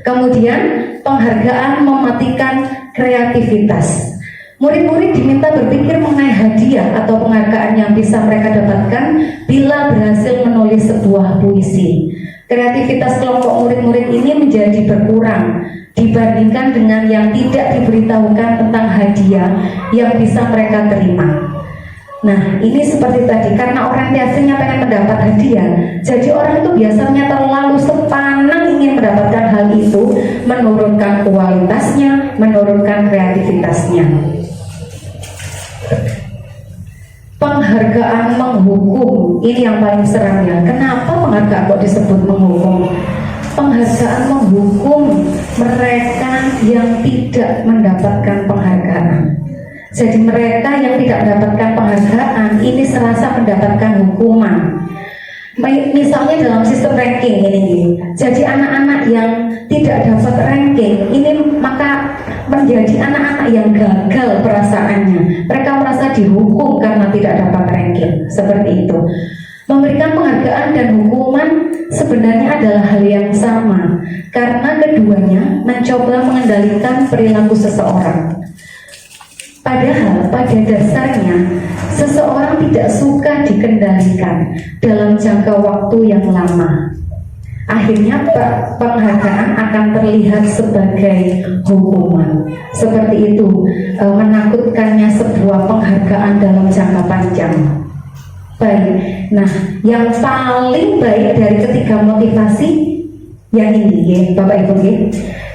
Kemudian penghargaan mematikan kreativitas. Murid-murid diminta berpikir mengenai hadiah atau penghargaan yang bisa mereka dapatkan bila berhasil menulis sebuah puisi. Kreativitas kelompok murid-murid ini menjadi berkurang dibandingkan dengan yang tidak diberitahukan tentang hadiah yang bisa mereka terima. Nah, ini seperti tadi, karena orientasinya pengen mendapat hadiah, jadi orang itu biasanya terlalu sepanang ingin mendapatkan hal itu, menurunkan kualitasnya, menurunkan kreativitasnya. Penghargaan menghukum, ini yang paling seram ya. Kenapa penghargaan kok disebut menghukum? Penghargaan menghukum mereka yang tidak mendapatkan penghargaan. Jadi mereka yang tidak mendapatkan penghargaan ini serasa mendapatkan hukuman. Misalnya dalam sistem ranking ini, jadi anak-anak yang tidak dapat ranking ini maka menjadi anak-anak yang gagal perasaannya. Mereka merasa dihukum karena tidak dapat ranking, seperti itu. Memberikan penghargaan dan hukuman sebenarnya adalah hal yang sama, karena keduanya mencoba mengendalikan perilaku seseorang. Padahal pada dasarnya seseorang tidak suka dikendalikan dalam jangka waktu yang lama. Akhirnya penghargaan akan terlihat sebagai hukuman. Seperti itu, menakutkannya sebuah penghargaan dalam jangka panjang. Baik, nah yang paling baik dari ketiga motivasi yang ini ya Bapak Ibu ya.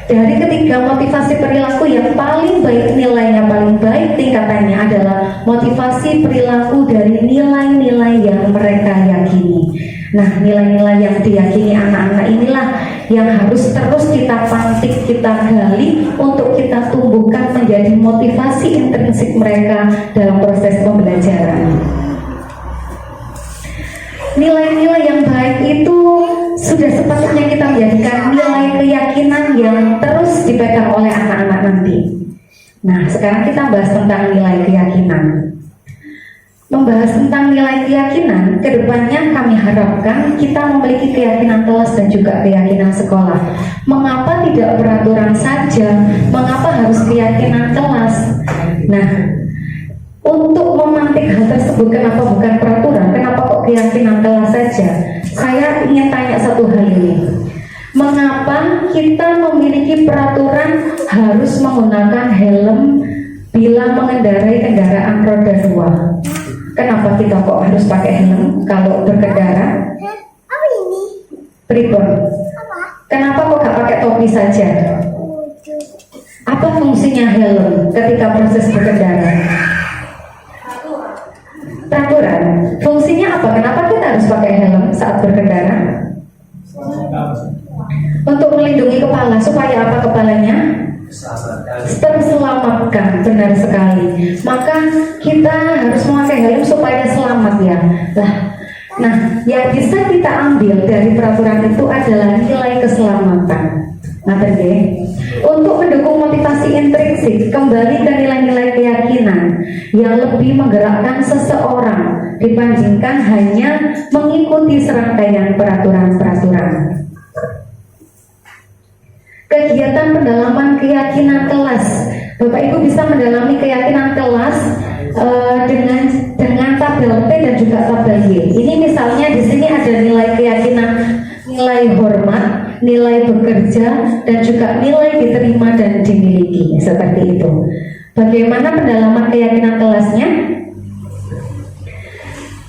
Dari ketiga motivasi perilaku yang paling baik, nilainya paling baik tingkatannya adalah motivasi perilaku dari nilai-nilai yang mereka yakini. Nah, nilai-nilai yang diyakini anak-anak inilah yang harus terus kita pantik, kita gali untuk kita tumbuhkan menjadi motivasi intrinsik mereka dalam proses pembelajaran. Nilai-nilai yang baik itu sudah sepatutnya kita menjadikan nilai keyakinan yang terus dipegang oleh anak-anak nanti. Nah, sekarang kita bahas tentang nilai keyakinan. Membahas tentang nilai keyakinan, kedepannya kami harapkan kita memiliki keyakinan kelas dan juga keyakinan sekolah. Mengapa tidak peraturan saja? Mengapa harus keyakinan kelas? Nah, untuk memantik hal tersebut, kenapa bukan peraturan? Kenapa kok keyakinan kelas saja? Saya ingin tanya satu hal ini. Mengapa kita memiliki peraturan harus menggunakan helm bila mengendarai kendaraan roda 2? Kenapa kita kok harus pakai helm kalau berkendara? Apa ini? Pripun? Kenapa kok gak pakai topi saja? Apa fungsinya helm ketika proses berkendara? Peraturan. Fungsinya apa? Kenapa kita harus harus pakai helm saat berkendara? Untuk melindungi kepala, supaya apa kepalanya? Terselamatkan, benar sekali. Maka kita harus memakai helm supaya selamat ya. Nah, yang bisa kita ambil dari peraturan itu adalah nilai keselamatan. Nah, untuk mendukung motivasi intrinsik, kembali ke nilai-nilai keyakinan yang lebih menggerakkan seseorang dibandingkan hanya mengikuti serangkaian peraturan-peraturan. Kegiatan pendalaman keyakinan kelas, Bapak Ibu bisa mendalami keyakinan kelas dengan tabel T dan juga tabel Y. Ini misalnya di sini ada nilai keyakinan, nilai hormat, nilai bekerja, dan juga nilai diterima dan dimiliki, seperti itu. Bagaimana pendalaman keyakinan kelasnya?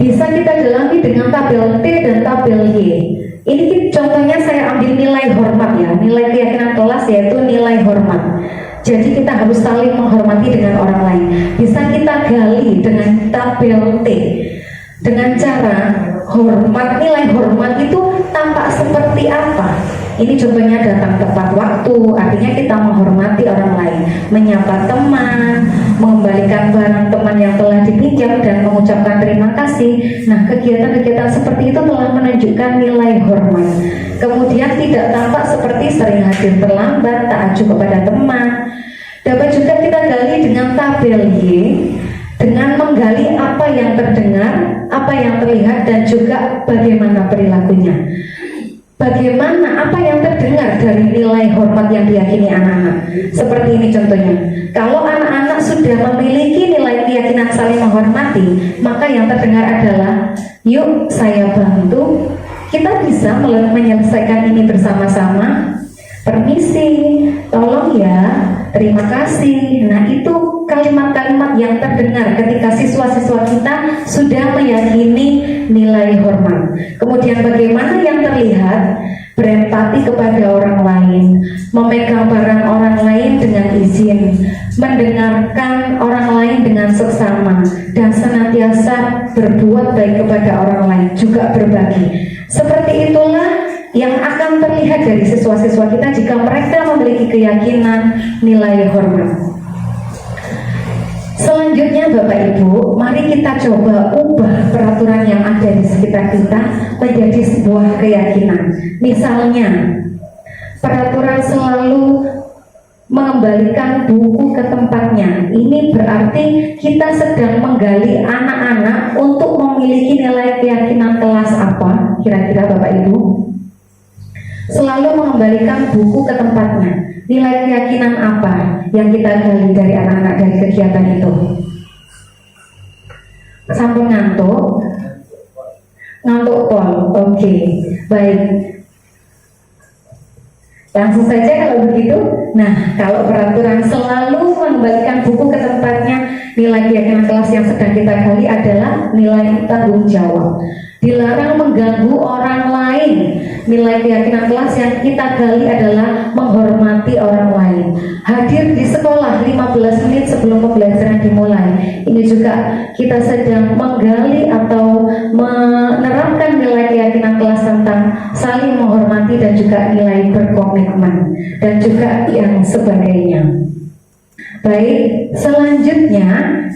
Bisa kita dalami dengan tabel T dan tabel Y. Ini contohnya saya ambil nilai hormat ya, nilai keyakinan kelas yaitu nilai hormat. Jadi kita harus saling menghormati dengan orang lain. Bisa kita gali dengan tabel T dengan cara hormat, nilai hormat itu tampak seperti apa? Ini contohnya datang tepat waktu, artinya kita menghormati orang lain, menyapa teman, mengembalikan barang teman yang telah dipinjam dan mengucapkan terima kasih. Nah, kegiatan-kegiatan seperti itu telah menunjukkan nilai hormat. Kemudian tidak tampak seperti sering hadir terlambat, tak acuh kepada teman. Dapat juga kita gali dengan tabel Y, dengan menggali apa yang terdengar, apa yang terlihat, dan juga bagaimana perilakunya. Bagaimana apa yang terdengar dari nilai hormat yang diyakini anak-anak. Seperti ini contohnya. Kalau anak-anak sudah memiliki nilai keyakinan saling menghormati, maka yang terdengar adalah, yuk saya bantu, kita bisa menyelesaikan ini bersama-sama. Permisi, tolong ya, terima kasih. Nah, itu kalimat-kalimat yang terdengar ketika siswa-siswa kita sudah meyakini nilai hormat. Kemudian bagaimana yang terlihat? Berempati kepada orang lain, memegang barang orang lain dengan izin, mendengarkan orang lain dengan seksama, dan senantiasa berbuat baik kepada orang lain, juga berbagi. Seperti itulah yang akan terlihat dari siswa-siswa kita jika mereka memiliki keyakinan nilai hormat. Selanjutnya Bapak Ibu, mari kita coba ubah peraturan yang ada di sekitar kita menjadi sebuah keyakinan. Misalnya, peraturan selalu mengembalikan buku ke tempatnya. Ini berarti kita sedang menggali anak-anak untuk memiliki nilai keyakinan kelas apa? Kira-kira Bapak Ibu? Selalu mengembalikan buku ke tempatnya. Nilai keyakinan apa yang kita gali dari anak-anak dari kegiatan itu? Sampun ngantuk? Ngantuk pol? Oke, baik. Langsung saja kalau begitu. Nah, kalau peraturan selalu mengembalikan buku ke tempatnya, nilai keyakinan kelas yang sedang kita gali adalah nilai tanggung jawab. Dilarang mengganggu orang lain. Nilai keyakinan kelas yang kita gali adalah menghormati orang lain. Hadir di sekolah 15 menit sebelum pembelajaran dimulai. Ini juga kita sedang menggali atau menerapkan nilai keyakinan kelas tentang saling menghormati dan juga nilai berkomitmen dan juga yang sebagainya. Baik, selanjutnya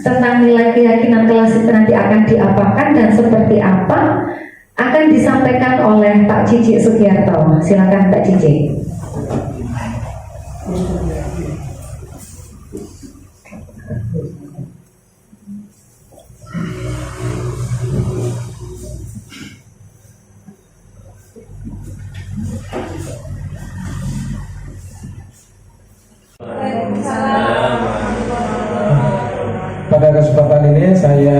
tentang nilai keyakinan kelas itu nanti akan diapakan dan seperti apa akan disampaikan oleh Pak Cici Sugiarto. Silakan Pak Cici. Pada kesempatan ini saya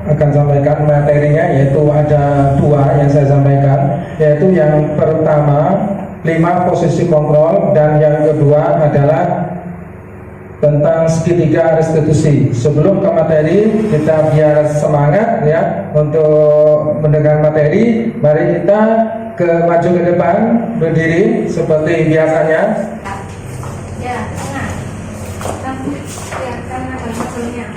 akan sampaikan materinya, yaitu ada dua yang saya sampaikan, yaitu yang pertama 5 posisi kontrol dan yang kedua adalah tentang segitiga restitusi. Sebelum ke materi, kita biar semangat ya untuk mendengar materi. Mari kita maju ke depan, berdiri seperti biasanya. Ya, tengah. Tapi kelihatan ada hasilnya.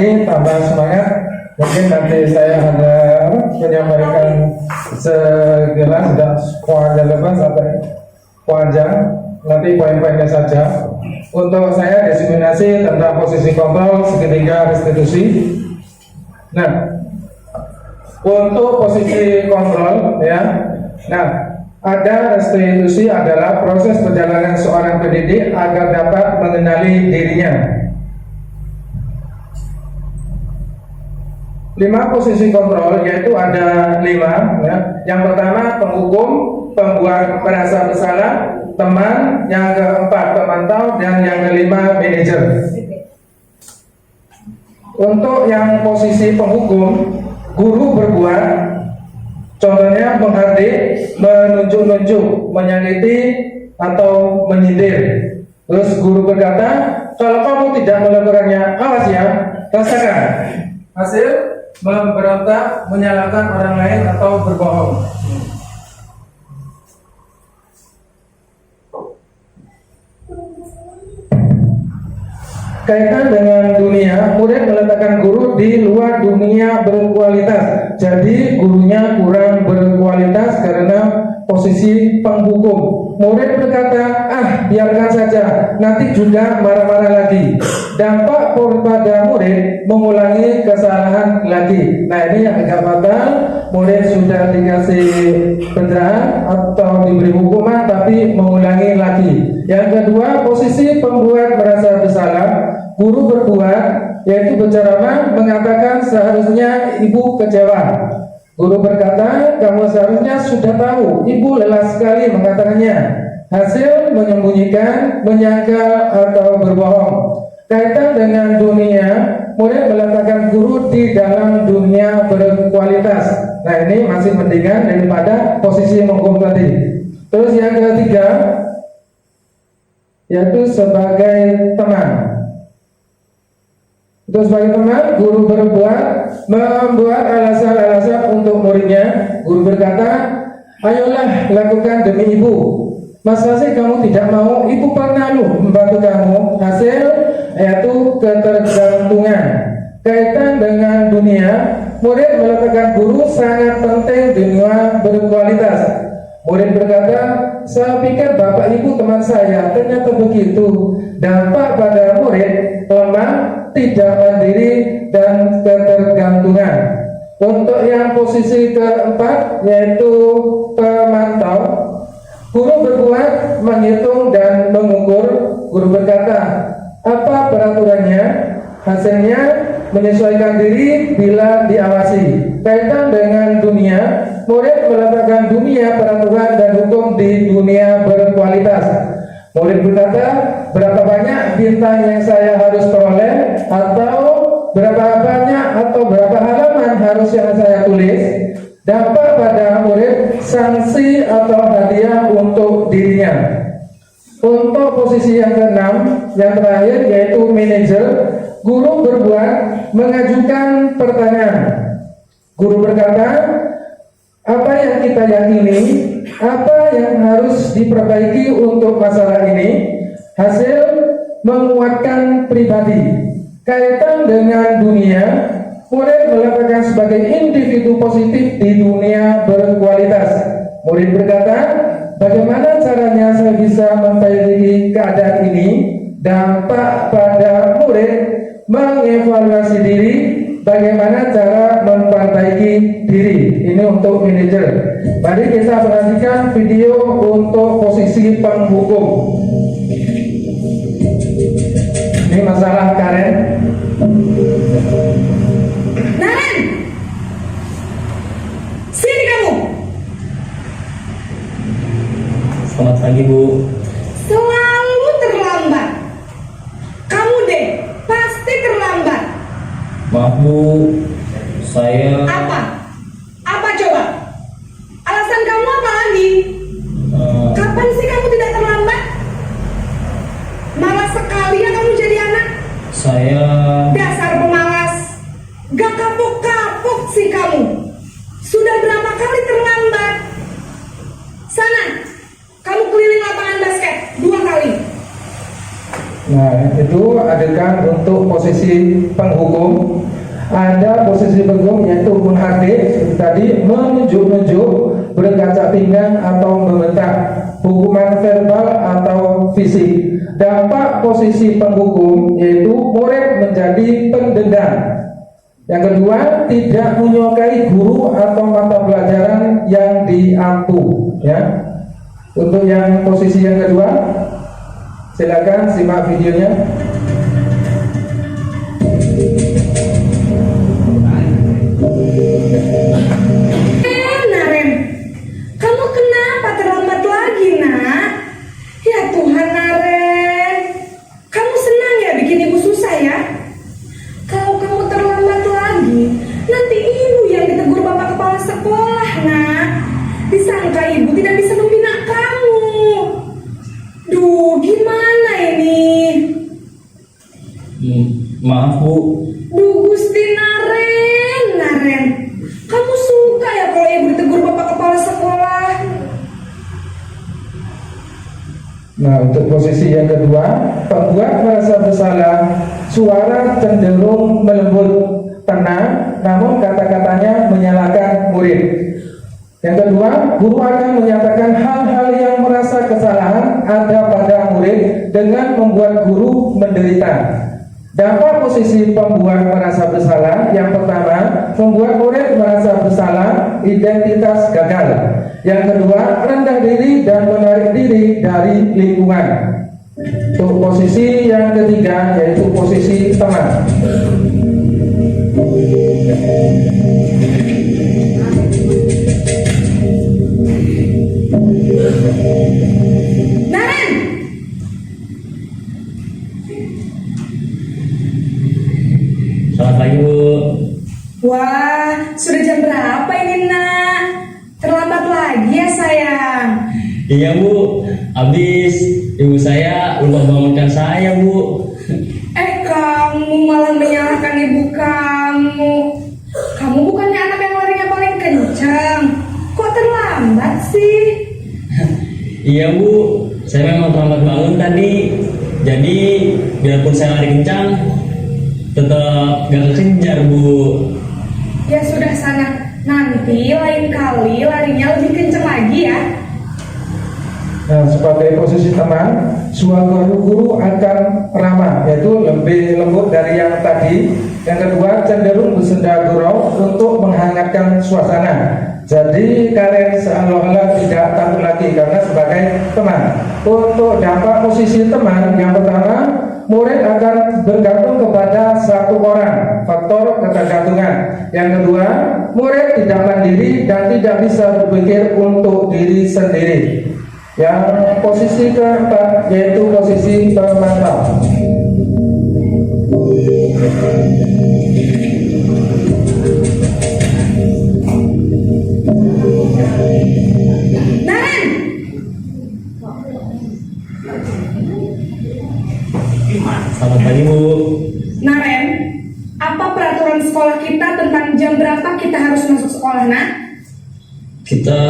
lagi, tambah semangat. Mungkin nanti saya ada menyampaikan segelas, tidak panjang lebar sampai panjang. Nanti poin-poinnya saja. Untuk saya diseminasi tentang posisi kontrol segitiga restitusi. Nah, untuk posisi kontrol ya. Nah, ada restitusi adalah proses perjalanan seorang pendidik agar dapat mengenali dirinya. 5 posisi kontrol yaitu ada 5 ya. Yang pertama penghukum, pembuat merasa bersalah, teman, yang keempat pemantau, dan yang kelima manajer. Untuk yang posisi penghukum, guru berbuat, contohnya menghardik, menunjuk-nunjuk, menyakiti, atau menyindir. Terus guru berkata, kalau kamu tidak melakukannya, awas ya, rasakan. Hasil memberontak, menyalahkan orang lain, atau berbohong. Kaitan dengan dunia, murid meletakkan guru di luar dunia berkualitas. Jadi gurunya kurang berkualitas karena posisi penghukum. Murid berkata, biarkan saja, nanti juga marah-marah lagi. Dampak pada murid mengulangi kesalahan lagi. Nah, ini yang agak fatal. Murid sudah dikasih pencerahan atau diberi hukuman tapi mengulangi lagi. Yang kedua, posisi pembuat merasa bersalah. Guru berbuat, yaitu berceramah, mengatakan seharusnya ibu kecewa. Guru berkata, kamu seharusnya sudah tahu, ibu lelah sekali mengatakannya. Hasil menyembunyikan, menyangkal, atau berbohong. Kaitan dengan dunia, murid meletakkan guru di dalam dunia berkualitas. Nah, ini masih mendingan daripada posisi menghukum tadi. Terus yang ketiga, yaitu sebagai teman. Terus sebagai teman, guru berbuat, membuat alasan-alasan untuk muridnya. Guru berkata, ayolah lakukan demi ibu. Masa sih kamu tidak mau? Ibu pernah membantu kamu. Hasil yaitu ketergantungan. Kaitan dengan dunia, murid meletakkan guru sangat penting dunia berkualitas. Murid berkata, saya pikir bapak ibu teman saya, ternyata begitu. Dampak pada murid lemah, tidak mandiri, dan ketergantungan. Untuk yang posisi keempat yaitu pemantau, guru berbuat, menghitung, dan mengukur. Guru berkata, apa peraturannya? Hasilnya menyesuaikan diri bila diawasi. Kaitan dengan dunia, murid meletakkan dunia peraturan dan hukum di dunia berkualitas. Murid berkata, berapa banyak bintang yang saya harus peroleh, atau berapa banyak atau berapa halaman harus yang saya tulis. Dampak pada murid, sanksi atau hadiah untuk dirinya. Untuk posisi yang keenam, yang terakhir yaitu manajer, guru berbuat, mengajukan pertanyaan. Guru berkata, apa yang kita yakini, apa yang harus diperbaiki untuk masalah ini. Hasil menguatkan pribadi. Kaitan dengan dunia, murid meletakkan sebagai individu positif di dunia berkualitas. Murid berkata, bagaimana caranya saya bisa memperbaiki keadaan ini? Dampak pada murid mengevaluasi diri, bagaimana cara memperbaiki diri. Ini untuk manajer. Mari kita perhatikan video untuk posisi penghukum. Ini masalah Karen. Naren, sini kamu. Selamat pagi, Bu. Selalu terlambat. Kamu deh, pasti terlambat. Maaf, Bu. Saya Apa? Apa coba? Alasan kamu apa lagi? Kapan sih kamu tidak terlambat? Malas sekali ya kamu jadi anak. saya Dasar pemalas. Gak kapok-kapok sih kamu. Sudah berapa kali terlambat? Sana, kamu keliling lapangan basket 2 kali. Nah, itu adegan untuk posisi penghukum. Ada posisi penghukum yaitu menghadir seperti tadi, menunjuk-nunjuk, berkaca pinggang atau membentak, hukuman verbal atau fisik. Dampak posisi penghukum yaitu murid menjadi pendendam. Yang kedua, tidak menyukai guru atau mata pelajaran yang diampu. Ya. Untuk yang posisi yang kedua, silakan simak videonya. Naren, kamu kenapa terlambat lagi, nak? Ya Tuhan, Naren, kamu senang ya bikin ibu susah ya? Kalau kamu terlambat lagi, nanti ibu yang ditegur bapak kepala sekolah, nak. Disangka ibu tidak bisa membina kamu. Duh, gimana ini? Maaf Bu. Duh, Gusti Naren, kamu suka ya kalau ibu ditegur bapak kepala sekolah? Nah, untuk posisi yang kedua, pembuat merasa bersalah, suara cenderung melembut, tenang, namun kata-katanya menyalahkan murid. Yang kedua, guru akan menyatakan hal-hal yang merasa kesalahan ada pada murid dengan membuat guru menderita. Dampak posisi pembuat merasa bersalah, yang pertama, membuat murid merasa bersalah, identitas gagal. Yang kedua, rendah diri dan menarik diri dari lingkungan. Untuk posisi yang ketiga, yaitu posisi teman. Naren, Selamat pagi Bu. wah, sudah jam berapa ini, nak? Terlambat lagi ya, sayang. Iya Bu, habis ibu saya lupa bangunkan saya Bu. Kamu malah menyalahkan ibu kamu. Kamu bukannya anak yang larinya paling kencang. Kok terlambat sih? Iya Bu, saya memang terlambat bangun tadi. Jadi biarpun saya lari kencang, tetap gak kekejar Bu. Ya sudah sana. Nanti lain kali larinya lebih kencang lagi ya. Nah, sebagai posisi teman, suara guru akan ramah, yaitu lebih lembut dari yang tadi. Yang kedua, cenderung bersenda gurau untuk menghangatkan suasana. Jadi kalian seolah-olah tidak takut lagi karena sebagai teman. Untuk dampak posisi teman, yang pertama, murid akan bergantung kepada satu orang, faktor ketergantungan. Yang kedua, murid tidak mandiri dan tidak bisa berpikir untuk diri sendiri. Yang posisi keempat yaitu posisi pemantau. Naren, Selamat pagi Bu. Naren, apa peraturan sekolah kita tentang jam berapa kita harus masuk sekolah, nak? Kita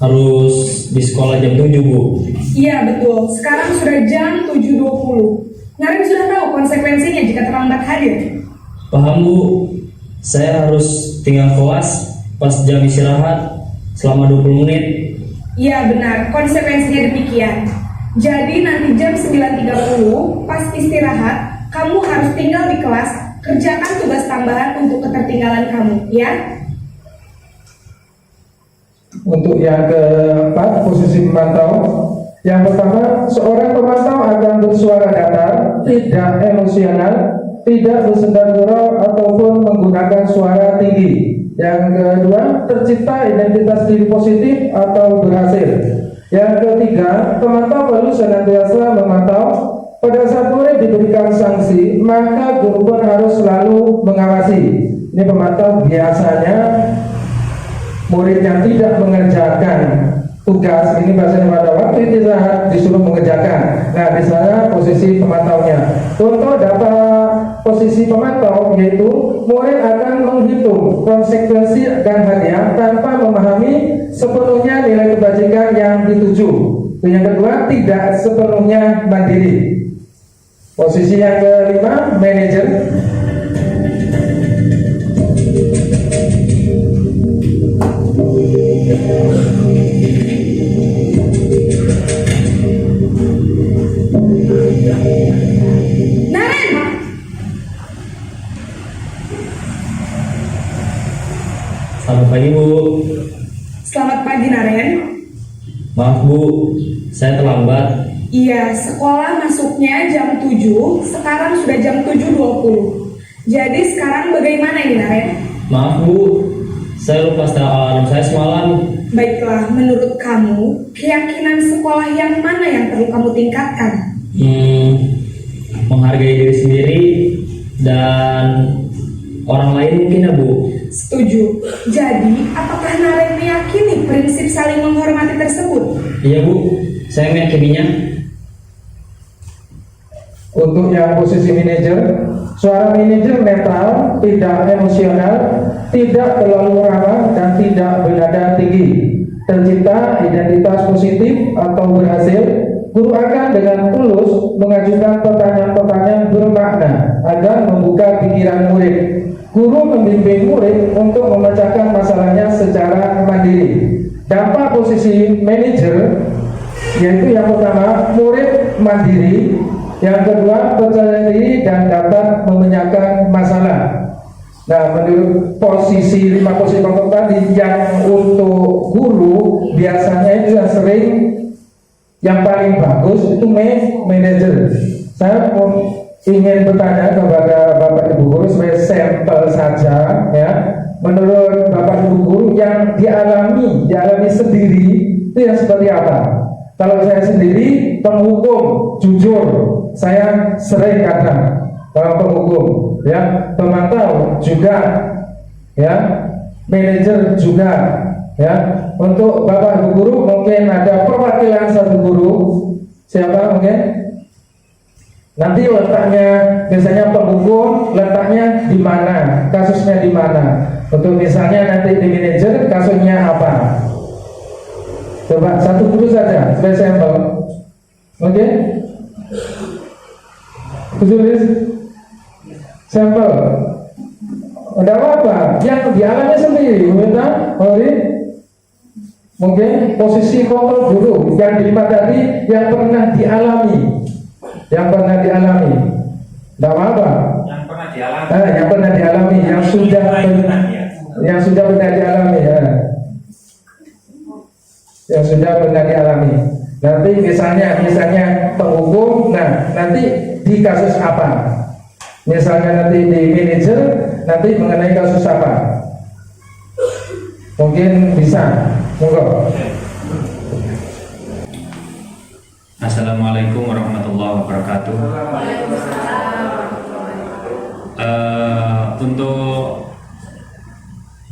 harus di sekolah jam 7 Bu. Iya betul, sekarang sudah jam 7.20. Naren sudah tahu konsekuensinya jika terlambat hadir. Paham Bu, saya harus tinggal kelas pas jam istirahat selama 20 menit. Iya benar, konsekuensinya demikian. Jadi nanti jam 9.30 pas istirahat, kamu harus tinggal di kelas, kerjakan tugas tambahan untuk ketertinggalan kamu, ya? Untuk yang keempat, posisi pemantau. Yang pertama, seorang pemantau akan bersuara datar, tidak emosional, tidak bersenda gurau ataupun menggunakan suara tinggi. Yang kedua, tercipta identitas diri positif atau berhasil. Yang ketiga, pemantau perlu senantiasa memantau. Pada saat murid diberikan sanksi, maka guru pun harus selalu mengawasi. Ini pemantau biasanya murid yang tidak mengerjakan tugas, ini bahasanya pada waktu istirahat disuruh mengerjakan. Nah, di sana posisi pemantaunya. Contoh dapat posisi pemantau yaitu murid akan menghitung konsekuensi dan hadiah tanpa memahami sepenuhnya nilai kebajikan yang dituju. Yang kedua, tidak sepenuhnya mandiri. Posisi yang kelima, manajer. Naren, Selamat pagi Bu. selamat pagi Naren. Maaf Bu, saya terlambat. Iya, sekolah masuknya jam 7, sekarang sudah jam 7.20. Jadi sekarang bagaimana ini Naren? Maaf Bu, saya lupa setel alarm saya semalam. Baiklah, menurut kamu, keyakinan sekolah yang mana yang perlu kamu tingkatkan? Menghargai diri sendiri dan orang lain mungkin ya Bu. Setuju. Jadi, apakah Naren meyakini prinsip saling menghormati tersebut? Iya Bu, saya meyakininya. Untuk yang posisi manajer, seorang manajer netral, tidak emosional, tidak terlalu ramah, dan tidak bernada tinggi. Tercipta identitas positif atau berhasil, guru akan dengan tulus mengajukan pertanyaan-pertanyaan bermakna agar membuka pikiran murid. Guru membimbing murid untuk memecahkan masalahnya secara mandiri. Dampak posisi manajer yaitu yang pertama, murid mandiri, yang kedua, percaya diri dan dapat memecahkan masalah. Nah, menurut posisi 5 posisi pokok tadi, yang untuk guru biasanya itu yang sering, yang paling bagus itu manajer. Saya ingin bertanya kepada Bapak Ibu guru sebagai sampel saja, ya. Menurut Bapak Ibu guru yang dialami sendiri itu yang seperti apa? Kalau saya sendiri penghukum, jujur, saya sering kadang kalau penghukum, ya, pemantau juga, ya, manajer juga, ya. Untuk Bapak Ibu guru mungkin ada perwakilan satu guru, siapa mungkin? Nanti letaknya biasanya penghukum, letaknya di mana, kasusnya di mana. Untuk misalnya nanti di manajer kasusnya apa? Coba satu guru saja sebagai sampel. Oke? Tulis sampel. Udah apa? Yang dialami sendiri, mungkin posisi kontrol guru yang di 5 tadi yang pernah dialami. Yang pernah dialami. Tidak apa-apa. Yang pernah dialami. Yang pernah dialami, yang sudah pernah dialami, ya. Yang sudah pernah dialami. Nanti misalnya penghukum, nah nanti di kasus apa? Misalnya nanti di manajer, nanti mengenai kasus apa? Mungkin bisa. Monggo. Assalamualaikum warahmatullahi wabarakatuh. Untuk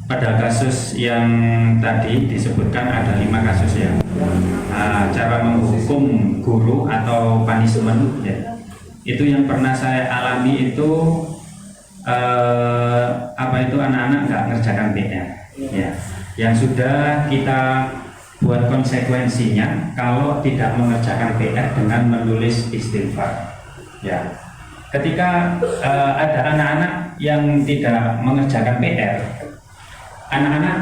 pada kasus yang tadi disebutkan ada 5 kasus ya. Cara menghukum guru atau punishment ya, itu yang pernah saya alami itu anak-anak nggak ngerjakan PR ya, yang sudah kita buat konsekuensinya kalau tidak mengerjakan PR dengan menulis istighfar ya. Ketika ada anak-anak yang tidak mengerjakan PR, anak-anak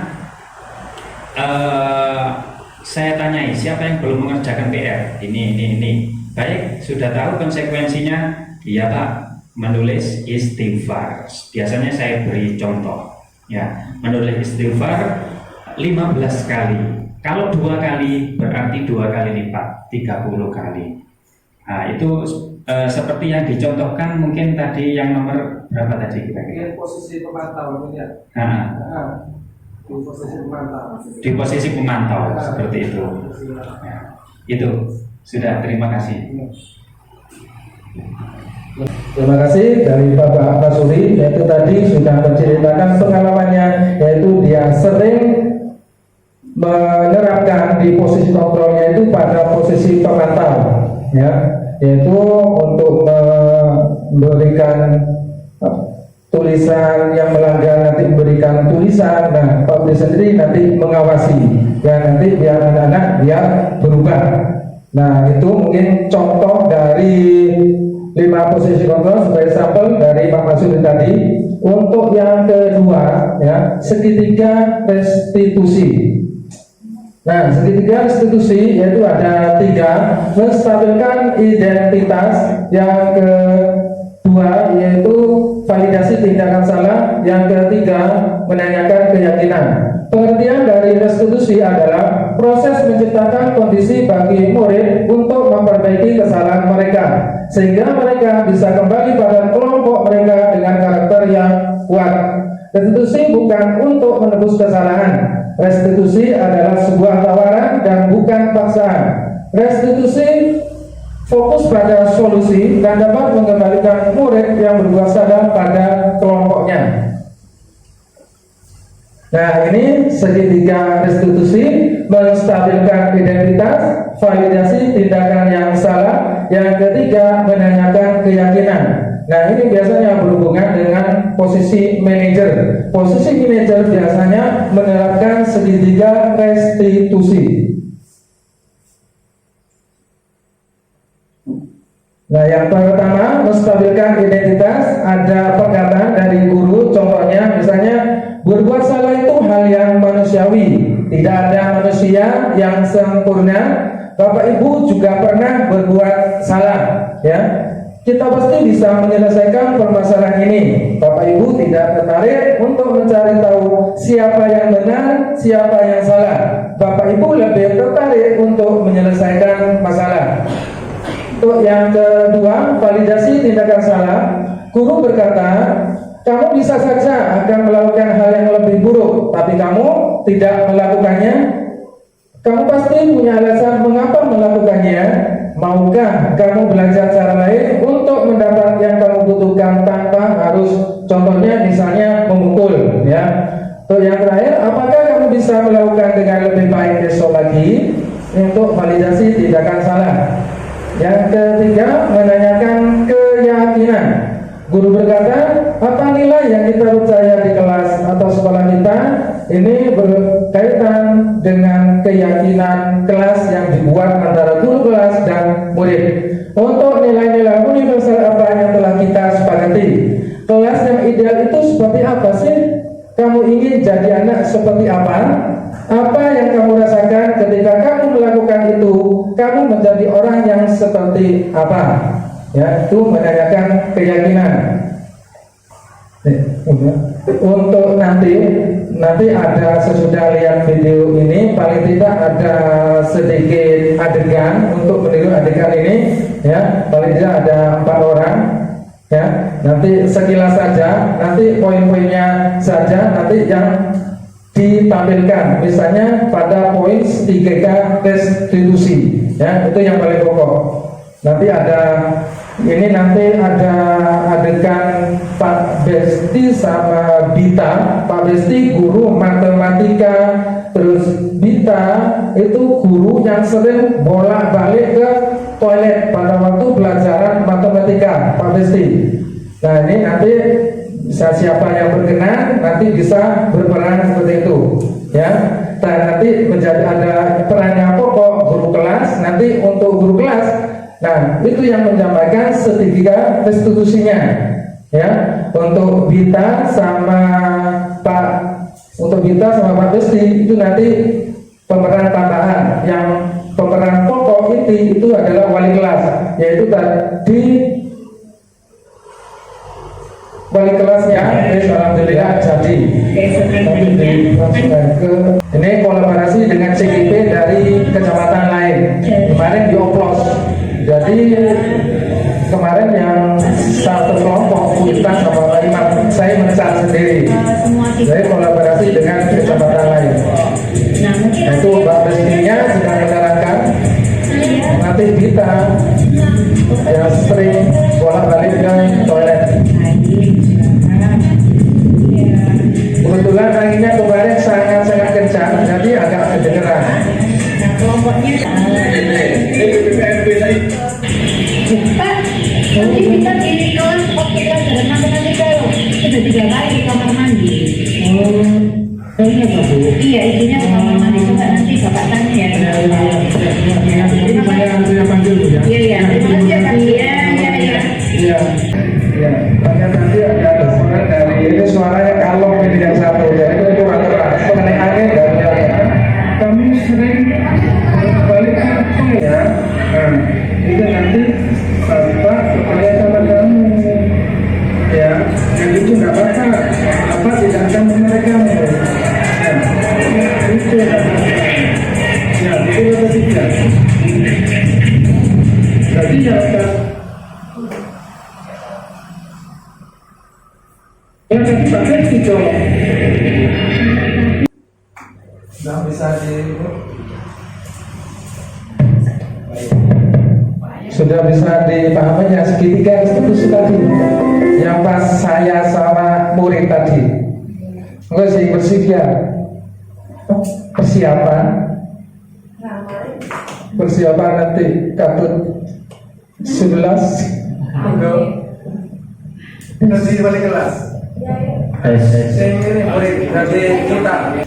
saya tanyai siapa yang belum mengerjakan PR, ini baik, sudah tahu konsekuensinya, iya Pak, menulis istighfar. Biasanya saya beri contoh ya, menulis istighfar 15 kali. Kalau 2 kali berarti 2 kali lipat, 30 kali. Nah, itu seperti yang dicontohkan mungkin tadi yang nomor berapa tadi kira-kira? Posisi pemantau, ya. Di posisi pemantau seperti itu. Ya, itu sudah, terima kasih. Terima kasih dari Bapak Basuri, yaitu tadi sudah menceritakan pengalamannya, yaitu dia sering menerapkan di posisi kontrolnya itu pada posisi pemantau, ya, yaitu untuk memberikan tulisan yang melanggar, nanti memberikan tulisan, nah Pak Budi sendiri nanti mengawasi, ya, nanti biar anak-anak dia berubah. Nah itu mungkin contoh dari 5 posisi kontrol sebagai sampel dari Pak Masudi tadi. Untuk yang kedua, ya, segitiga restitusi. Nah, segitiga restitusi yaitu ada 3, menstabilkan identitas. Yang kedua yaitu validasi tindakan salah. Yang ketiga, menanyakan keyakinan. Pengertian dari restitusi adalah proses menciptakan kondisi bagi murid untuk memperbaiki kesalahan mereka, sehingga mereka bisa kembali pada kelompok mereka dengan karakter yang kuat. Restitusi bukan untuk menebus kesalahan. Restitusi adalah sebuah tawaran dan bukan paksaan. Restitusi fokus pada solusi dan dapat mengembalikan murid yang berbuat salah pada kelompoknya. Nah, ini segitiga restitusi, menstabilkan identitas, validasi tindakan yang salah. Yang ketiga, menanyakan keyakinan. Nah, ini biasanya berhubungan dengan posisi manajer. Posisi manajer biasanya menerapkan segitiga restitusi. Nah, yang pertama, menstabilkan identitas. Ada perkataan dari guru, contohnya misalnya, berbuat salah itu hal yang manusiawi. Tidak ada manusia yang sempurna. Bapak Ibu juga pernah berbuat salah, ya. Kita pasti bisa menyelesaikan permasalahan ini. Bapak Ibu tidak tertarik untuk mencari tahu siapa yang benar, siapa yang salah. Bapak Ibu lebih tertarik untuk menyelesaikan masalah. Untuk yang kedua, validasi tindakan salah. Guru berkata, kamu bisa saja akan melakukan hal yang lebih buruk, tapi kamu tidak melakukannya. Kamu pasti punya alasan mengapa melakukannya. Maukah kamu belajar cara lain untuk mendapat yang kamu butuhkan tanpa harus, contohnya misalnya memukul, ya. Untuk yang terakhir, apakah kamu bisa melakukan dengan lebih baik besok lagi? Untuk validasi tindakan salah. Yang ketiga, menanyakan keyakinan. Guru berkata, apa nilai yang kita percaya di kelas atau sekolah kita ini berkaitan dengan keyakinan kelas yang dibuat antara guru kelas dan murid. Untuk nilai-nilai universal apa yang telah kita sepakati? Kelas yang ideal itu seperti apa sih? Kamu ingin jadi anak seperti apa? Apa yang kamu rasakan ketika kamu melakukan itu? Kamu menjadi orang yang seperti apa? Ya, itu menanyakan keyakinan. Untuk nanti ada, sesudah lihat video ini, paling tidak ada sedikit adegan untuk meniru adegan ini, ya. Paling tidak ada 4 orang, ya. Nanti sekilas saja, nanti poin-poinnya saja nanti yang ditampilkan. Misalnya pada poin 3K restitusi, ya, itu yang paling pokok. Nanti ada nanti ada adegan Pak Besti sama Bita. Pak Besti guru matematika, terus Bita itu guru yang sering bolak-balik ke toilet pada waktu pelajaran matematika. Pak Besti. Nah, ini nanti siapa yang berkenan nanti bisa berperan seperti itu, ya. Dan nanti menjadi ada perannya pokok guru kelas. Nanti untuk guru kelas, nah, itu yang menyampaikan segitiga restitusinya, ya. Untuk Bita sama Pak Besti itu nanti pemeran tambahan. Yang pemeran pokok itu adalah wali kelas, yaitu tadi wali kelasnya. Alhamdulillah jadi. Ini kolaborasi dengan CGP dari kecamatan lain. Kemarin dioplos. Jadi kemarin yang satu kelompok kita sama Imam, saya mencat sendiri. Saya kolaborasi dengan kecamatan lain. Itu Mbak Bestinya sedang menerangkan. Nanti kita yang sering bolak-balik ke toilet. Kebetulan anginnya kemarin sangat-sangat kencang, jadi agak kedengeran. Nah, kelompoknya Pak, nanti kita di kelas kita dalam matematika loh. Sudah 3 kali di kamar mandi. Iya, izinnya ke kamar mandi. Coba nanti Bapak tanya ya. Iya, terima kasih ya Kak. Iya. Yang jadi bagian video. Sudah bisa dipahami ya segitiga itu tadi yang pas saya sama murid tadi. Enggak sih bersedia persiapan nanti katut 11 nanti balik kelas. Ini murid nanti kita.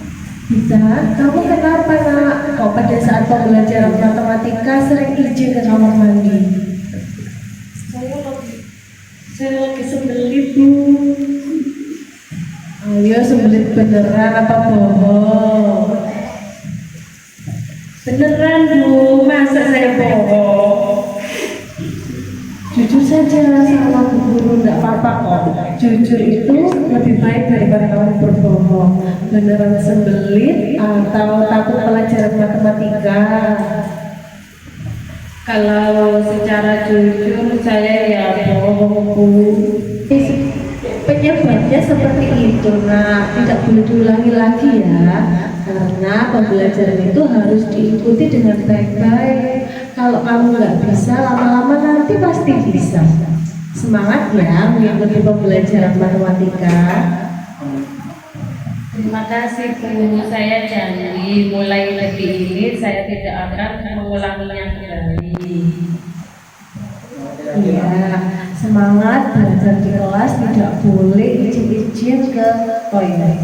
Bisa, kamu kenapa nak? Kok pada saat pembelajaran matematika sering izin ke kamar mandi? Saya lagi sembelit, Bu. Ayo, sembelit beneran apa bohong? Beneran, Bu, masa saya bohong? Jujur saja sama Bu Guru, enggak apa-apa kok. Jujur itu lebih baik daripada kamu berbohong. Beneran sembelit atau takut pelajaran matematika? Kalau secara jujur saya ya bohong, Bu. Penyebabnya seperti itu, nah tidak boleh diulangi lagi ya. Karena pembelajaran itu harus diikuti dengan baik-baik. Kalau kamu nggak bisa, lama-lama nanti pasti bisa. Semangat ya mengikuti pembelajaran matematika. Terima kasih Bu, saya janji mulai detik ini saya tidak akan mengulanginya kembali. Iya, semangat belajar di kelas, tidak boleh izin-izin ke toilet.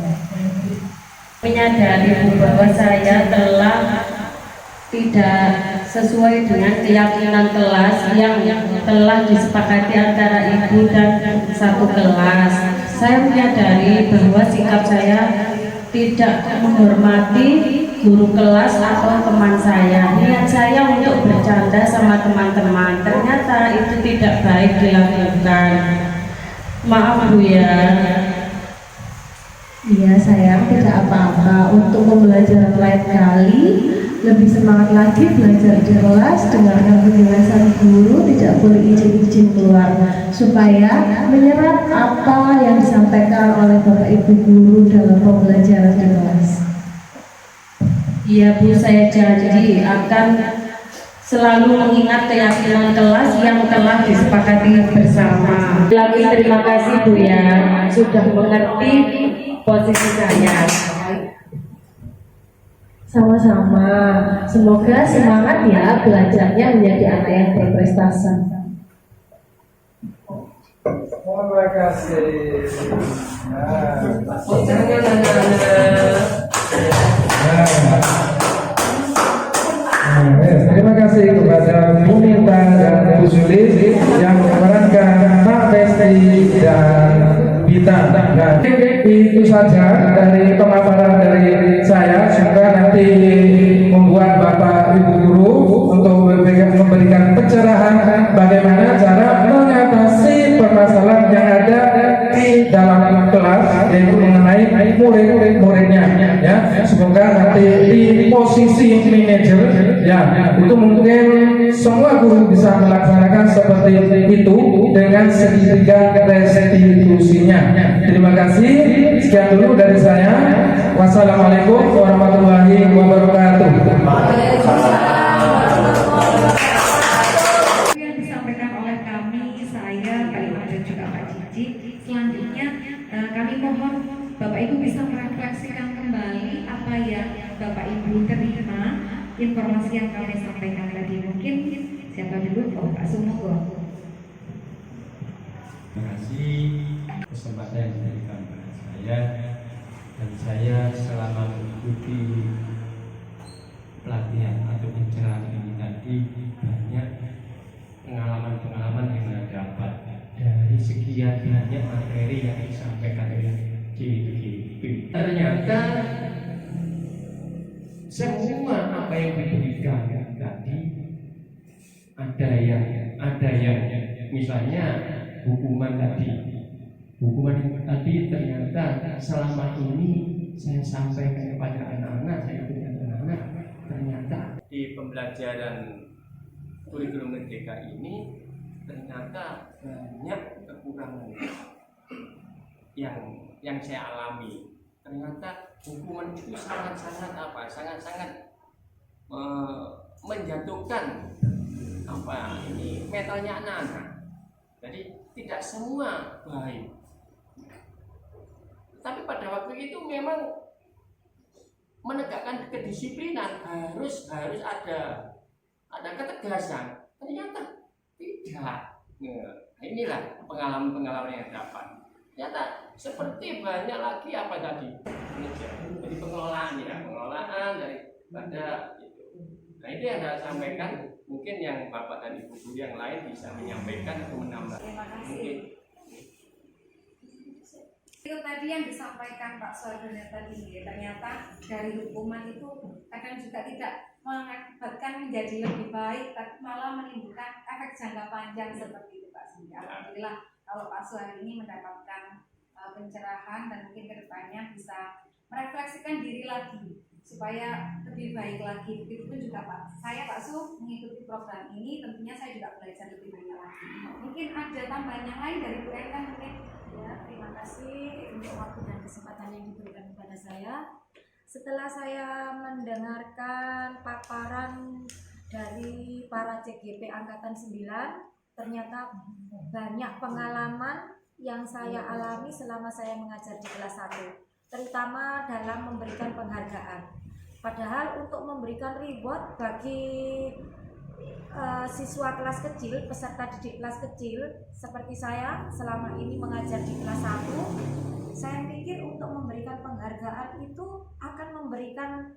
Menyadari Bu bahwa saya telah tidak sesuai dengan keyakinan kelas yang telah disepakati antara ibu dan satu kelas. Saya menyadari bahwa sikap saya tidak menghormati guru kelas atau teman saya. Niat saya untuk bercanda sama teman-teman, ternyata itu tidak baik dilakukan. Maaf Bu ya. Iya sayang, tidak apa-apa. Untuk pembelajaran lain kali lebih semangat lagi belajar di kelas, dengarkan penjelasan guru, tidak boleh izin-izin keluar, supaya menyerap apa yang disampaikan oleh Bapak Ibu guru dalam pembelajaran di kelas. Iya Bu, saya janji akan selalu mengingat keyakinan kelas yang telah disepakati bersama. Lagi terima kasih Bu ya, sudah mengerti posisi saya. Sama-sama, semoga semangat ya belajarnya menjadi anak yang berprestasi. Terima kasih. Terima kasih kepada Bu Minta dan Bu Sulis yang memerankan Pak Besti dan Bita. Nah, itu saja dari pemaparan dari saya. Semoga nanti membuat Bapak Ibu guru untuk memberikan pencerahan bagaimana cara mengatasi permasalahan yang ada di dalam kelas, yaitu mengenai murid-muridnya. Ya, semoga nanti di posisi manajer, ya, itu mungkin semua guru bisa melaksanakan seperti itu dengan segitiga restitusinya. Terima kasih. Sekian dulu dari saya. Wassalamualaikum warahmatullahi wabarakatuh. Yang disampaikan oleh kami, saya, Pak Iwan dan juga Pak Cici. Selanjutnya kami mohon Bapak Ibu bisa merefleksikan kembali apa yang Bapak Ibu terima, informasi yang kami sampaikan tadi. Mungkin siapa dulu? Pak Sumogo. Terima kasih kesempatan yang diberikan kepada saya, dan saya selama mengikuti pelatihan atau pencerahan ini tadi banyak pengalaman-pengalaman yang saya dapat dari sekian banyak materi yang disampaikan oleh JGP. Ternyata semua apa yang diberikan tadi ada yang misalnya hukuman tadi ternyata selama ini saya sampaikan kepada anak-anak, saya berikan anak-anak, ternyata di pembelajaran kurikulum merdeka ini ternyata ternyata banyak kekurangan yang saya alami. Ternyata hukuman itu sangat-sangat menjatuhkan mentalnya anak-anak. Jadi tidak semua baik. Tapi pada waktu itu memang menegakkan kedisiplinan harus ada ketegasan. Ternyata tidak. Nah, inilah pengalaman yang dapat. Ternyata seperti banyak lagi apa tadi? Jadi pengelolaan daripada itu. Nah, itu yang saya sampaikan. Mungkin yang Bapak dan Ibu guru yang lain bisa menyampaikan atau menambah. Terima kasih. Itu tadi yang disampaikan Pak Soeharto tadi, ternyata dari hukuman itu kadang juga tidak mengakibatkan menjadi lebih baik, tapi malah menimbulkan efek jangka panjang seperti itu Pak. Alhamdulillah kalau Pak Soeharto ini mendapatkan pencerahan dan mungkin kedepannya bisa merefleksikan diri lagi supaya lebih baik lagi. Begitupun juga Pak, saya Pak Su mengikuti program ini, tentunya saya juga belajar lebih banyak lagi. Mungkin ada tambahan yang lain dari Bu Endang mungkin. Ya, terima kasih untuk waktu dan kesempatan yang diberikan kepada saya. Setelah saya mendengarkan paparan dari para CGP Angkatan 9, ternyata banyak pengalaman yang saya alami selama saya mengajar di kelas 1, terutama dalam memberikan penghargaan. Padahal untuk memberikan reward bagi siswa kelas kecil, peserta didik kelas kecil seperti saya selama ini mengajar di kelas 1, saya pikir untuk memberikan penghargaan itu akan memberikan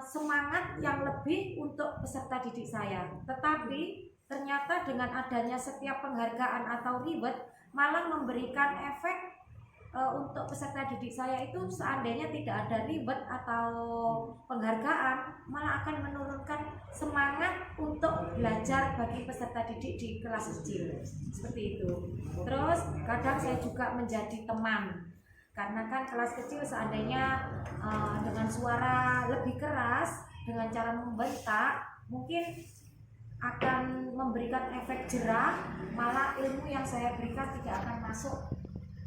semangat yang lebih untuk peserta didik saya. Tetapi ternyata dengan adanya setiap penghargaan atau reward malah memberikan efek untuk peserta didik saya itu seandainya tidak ada reward atau penghargaan malah akan menurunkan semangat untuk belajar bagi peserta didik di kelas kecil seperti itu. Terus kadang saya juga menjadi teman karena kan kelas kecil seandainya dengan suara lebih keras dengan cara membentak mungkin akan memberikan efek jerah, malah ilmu yang saya berikan tidak akan masuk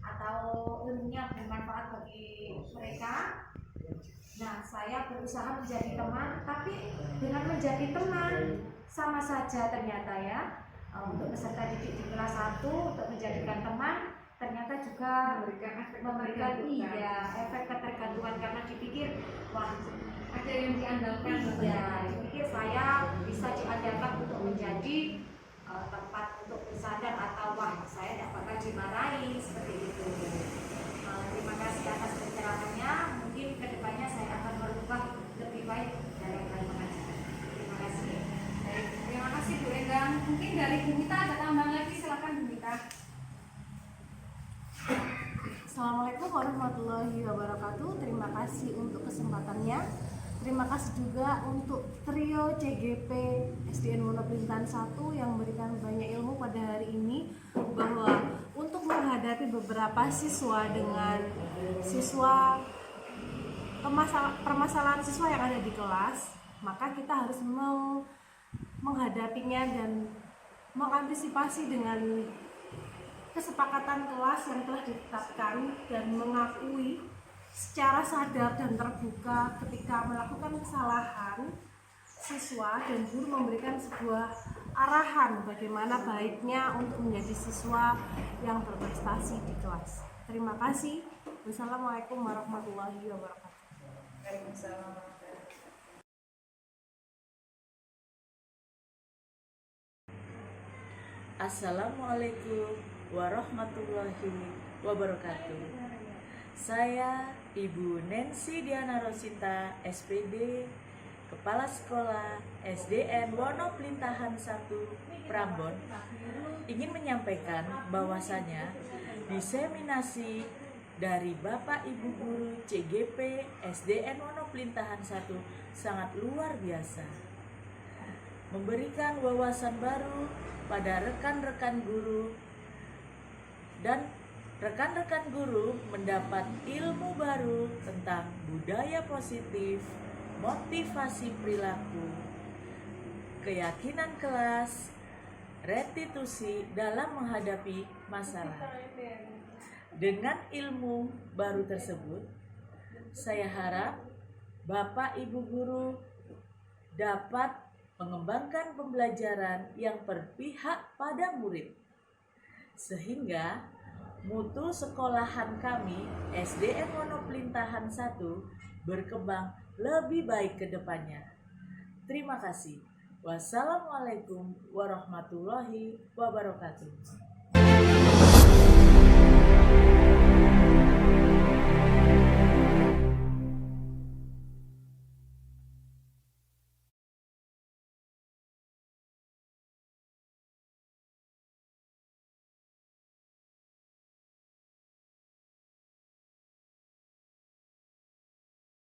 atau ilmunya bermanfaat bagi mereka. Nah, saya berusaha menjadi teman, tapi dengan menjadi teman sama saja ternyata ya. Untuk peserta didik di kelas 1 untuk menjadikan teman ternyata juga memberikan efek ketergantungan karena dipikir wah ada yang diandalkan ya, dipikir saya bisa diandalkan untuk menjadi tempat untuk bersandar atau wah saya tidak bakal dimarahi seperti itu. Terima kasih atas pencerahannya. Mungkin kedepannya saya akan merubah lebih baik dalam hal mengajar. Terima kasih. Baik, terima kasih Bu Endang. Mungkin dari Bu Mita ada tambahan lagi, silakan Bu Mita. Assalamualaikum warahmatullahi wabarakatuh. Terima kasih untuk kesempatannya. Terima kasih juga untuk trio CGP SDN Wonoplintan 1 yang memberikan banyak ilmu pada hari ini, bahwa untuk menghadapi beberapa siswa dengan permasalahan siswa yang ada di kelas, maka kita harus menghadapinya dan mengantisipasi dengan kesepakatan kelas yang telah ditetapkan dan mengakui secara sadar dan terbuka ketika melakukan kesalahan. Siswa dan guru memberikan sebuah arahan bagaimana baiknya untuk menjadi siswa yang berprestasi di kelas. Terima kasih. Wassalamualaikum warahmatullahi wabarakatuh. Waalaikumsalam. Assalamualaikum warahmatullahi wabarakatuh. Saya Ibu Nancy Diana Rosinta, SPD, Kepala Sekolah SDN Wonoplintahan 1 Prambon, ingin menyampaikan bahwasanya diseminasi dari Bapak Ibu Guru CGP SDN Wonoplintahan 1 sangat luar biasa, memberikan wawasan baru pada rekan-rekan guru, dan rekan-rekan guru mendapat ilmu baru tentang budaya positif, motivasi perilaku, keyakinan kelas, restitusi dalam menghadapi masalah. Dengan ilmu baru tersebut, saya harap Bapak Ibu guru dapat mengembangkan pembelajaran yang berpihak pada murid, sehingga mutu sekolahan kami SDN Wonopelintahan 1 berkembang lebih baik ke depannya. Terima kasih. Wassalamualaikum warahmatullahi wabarakatuh.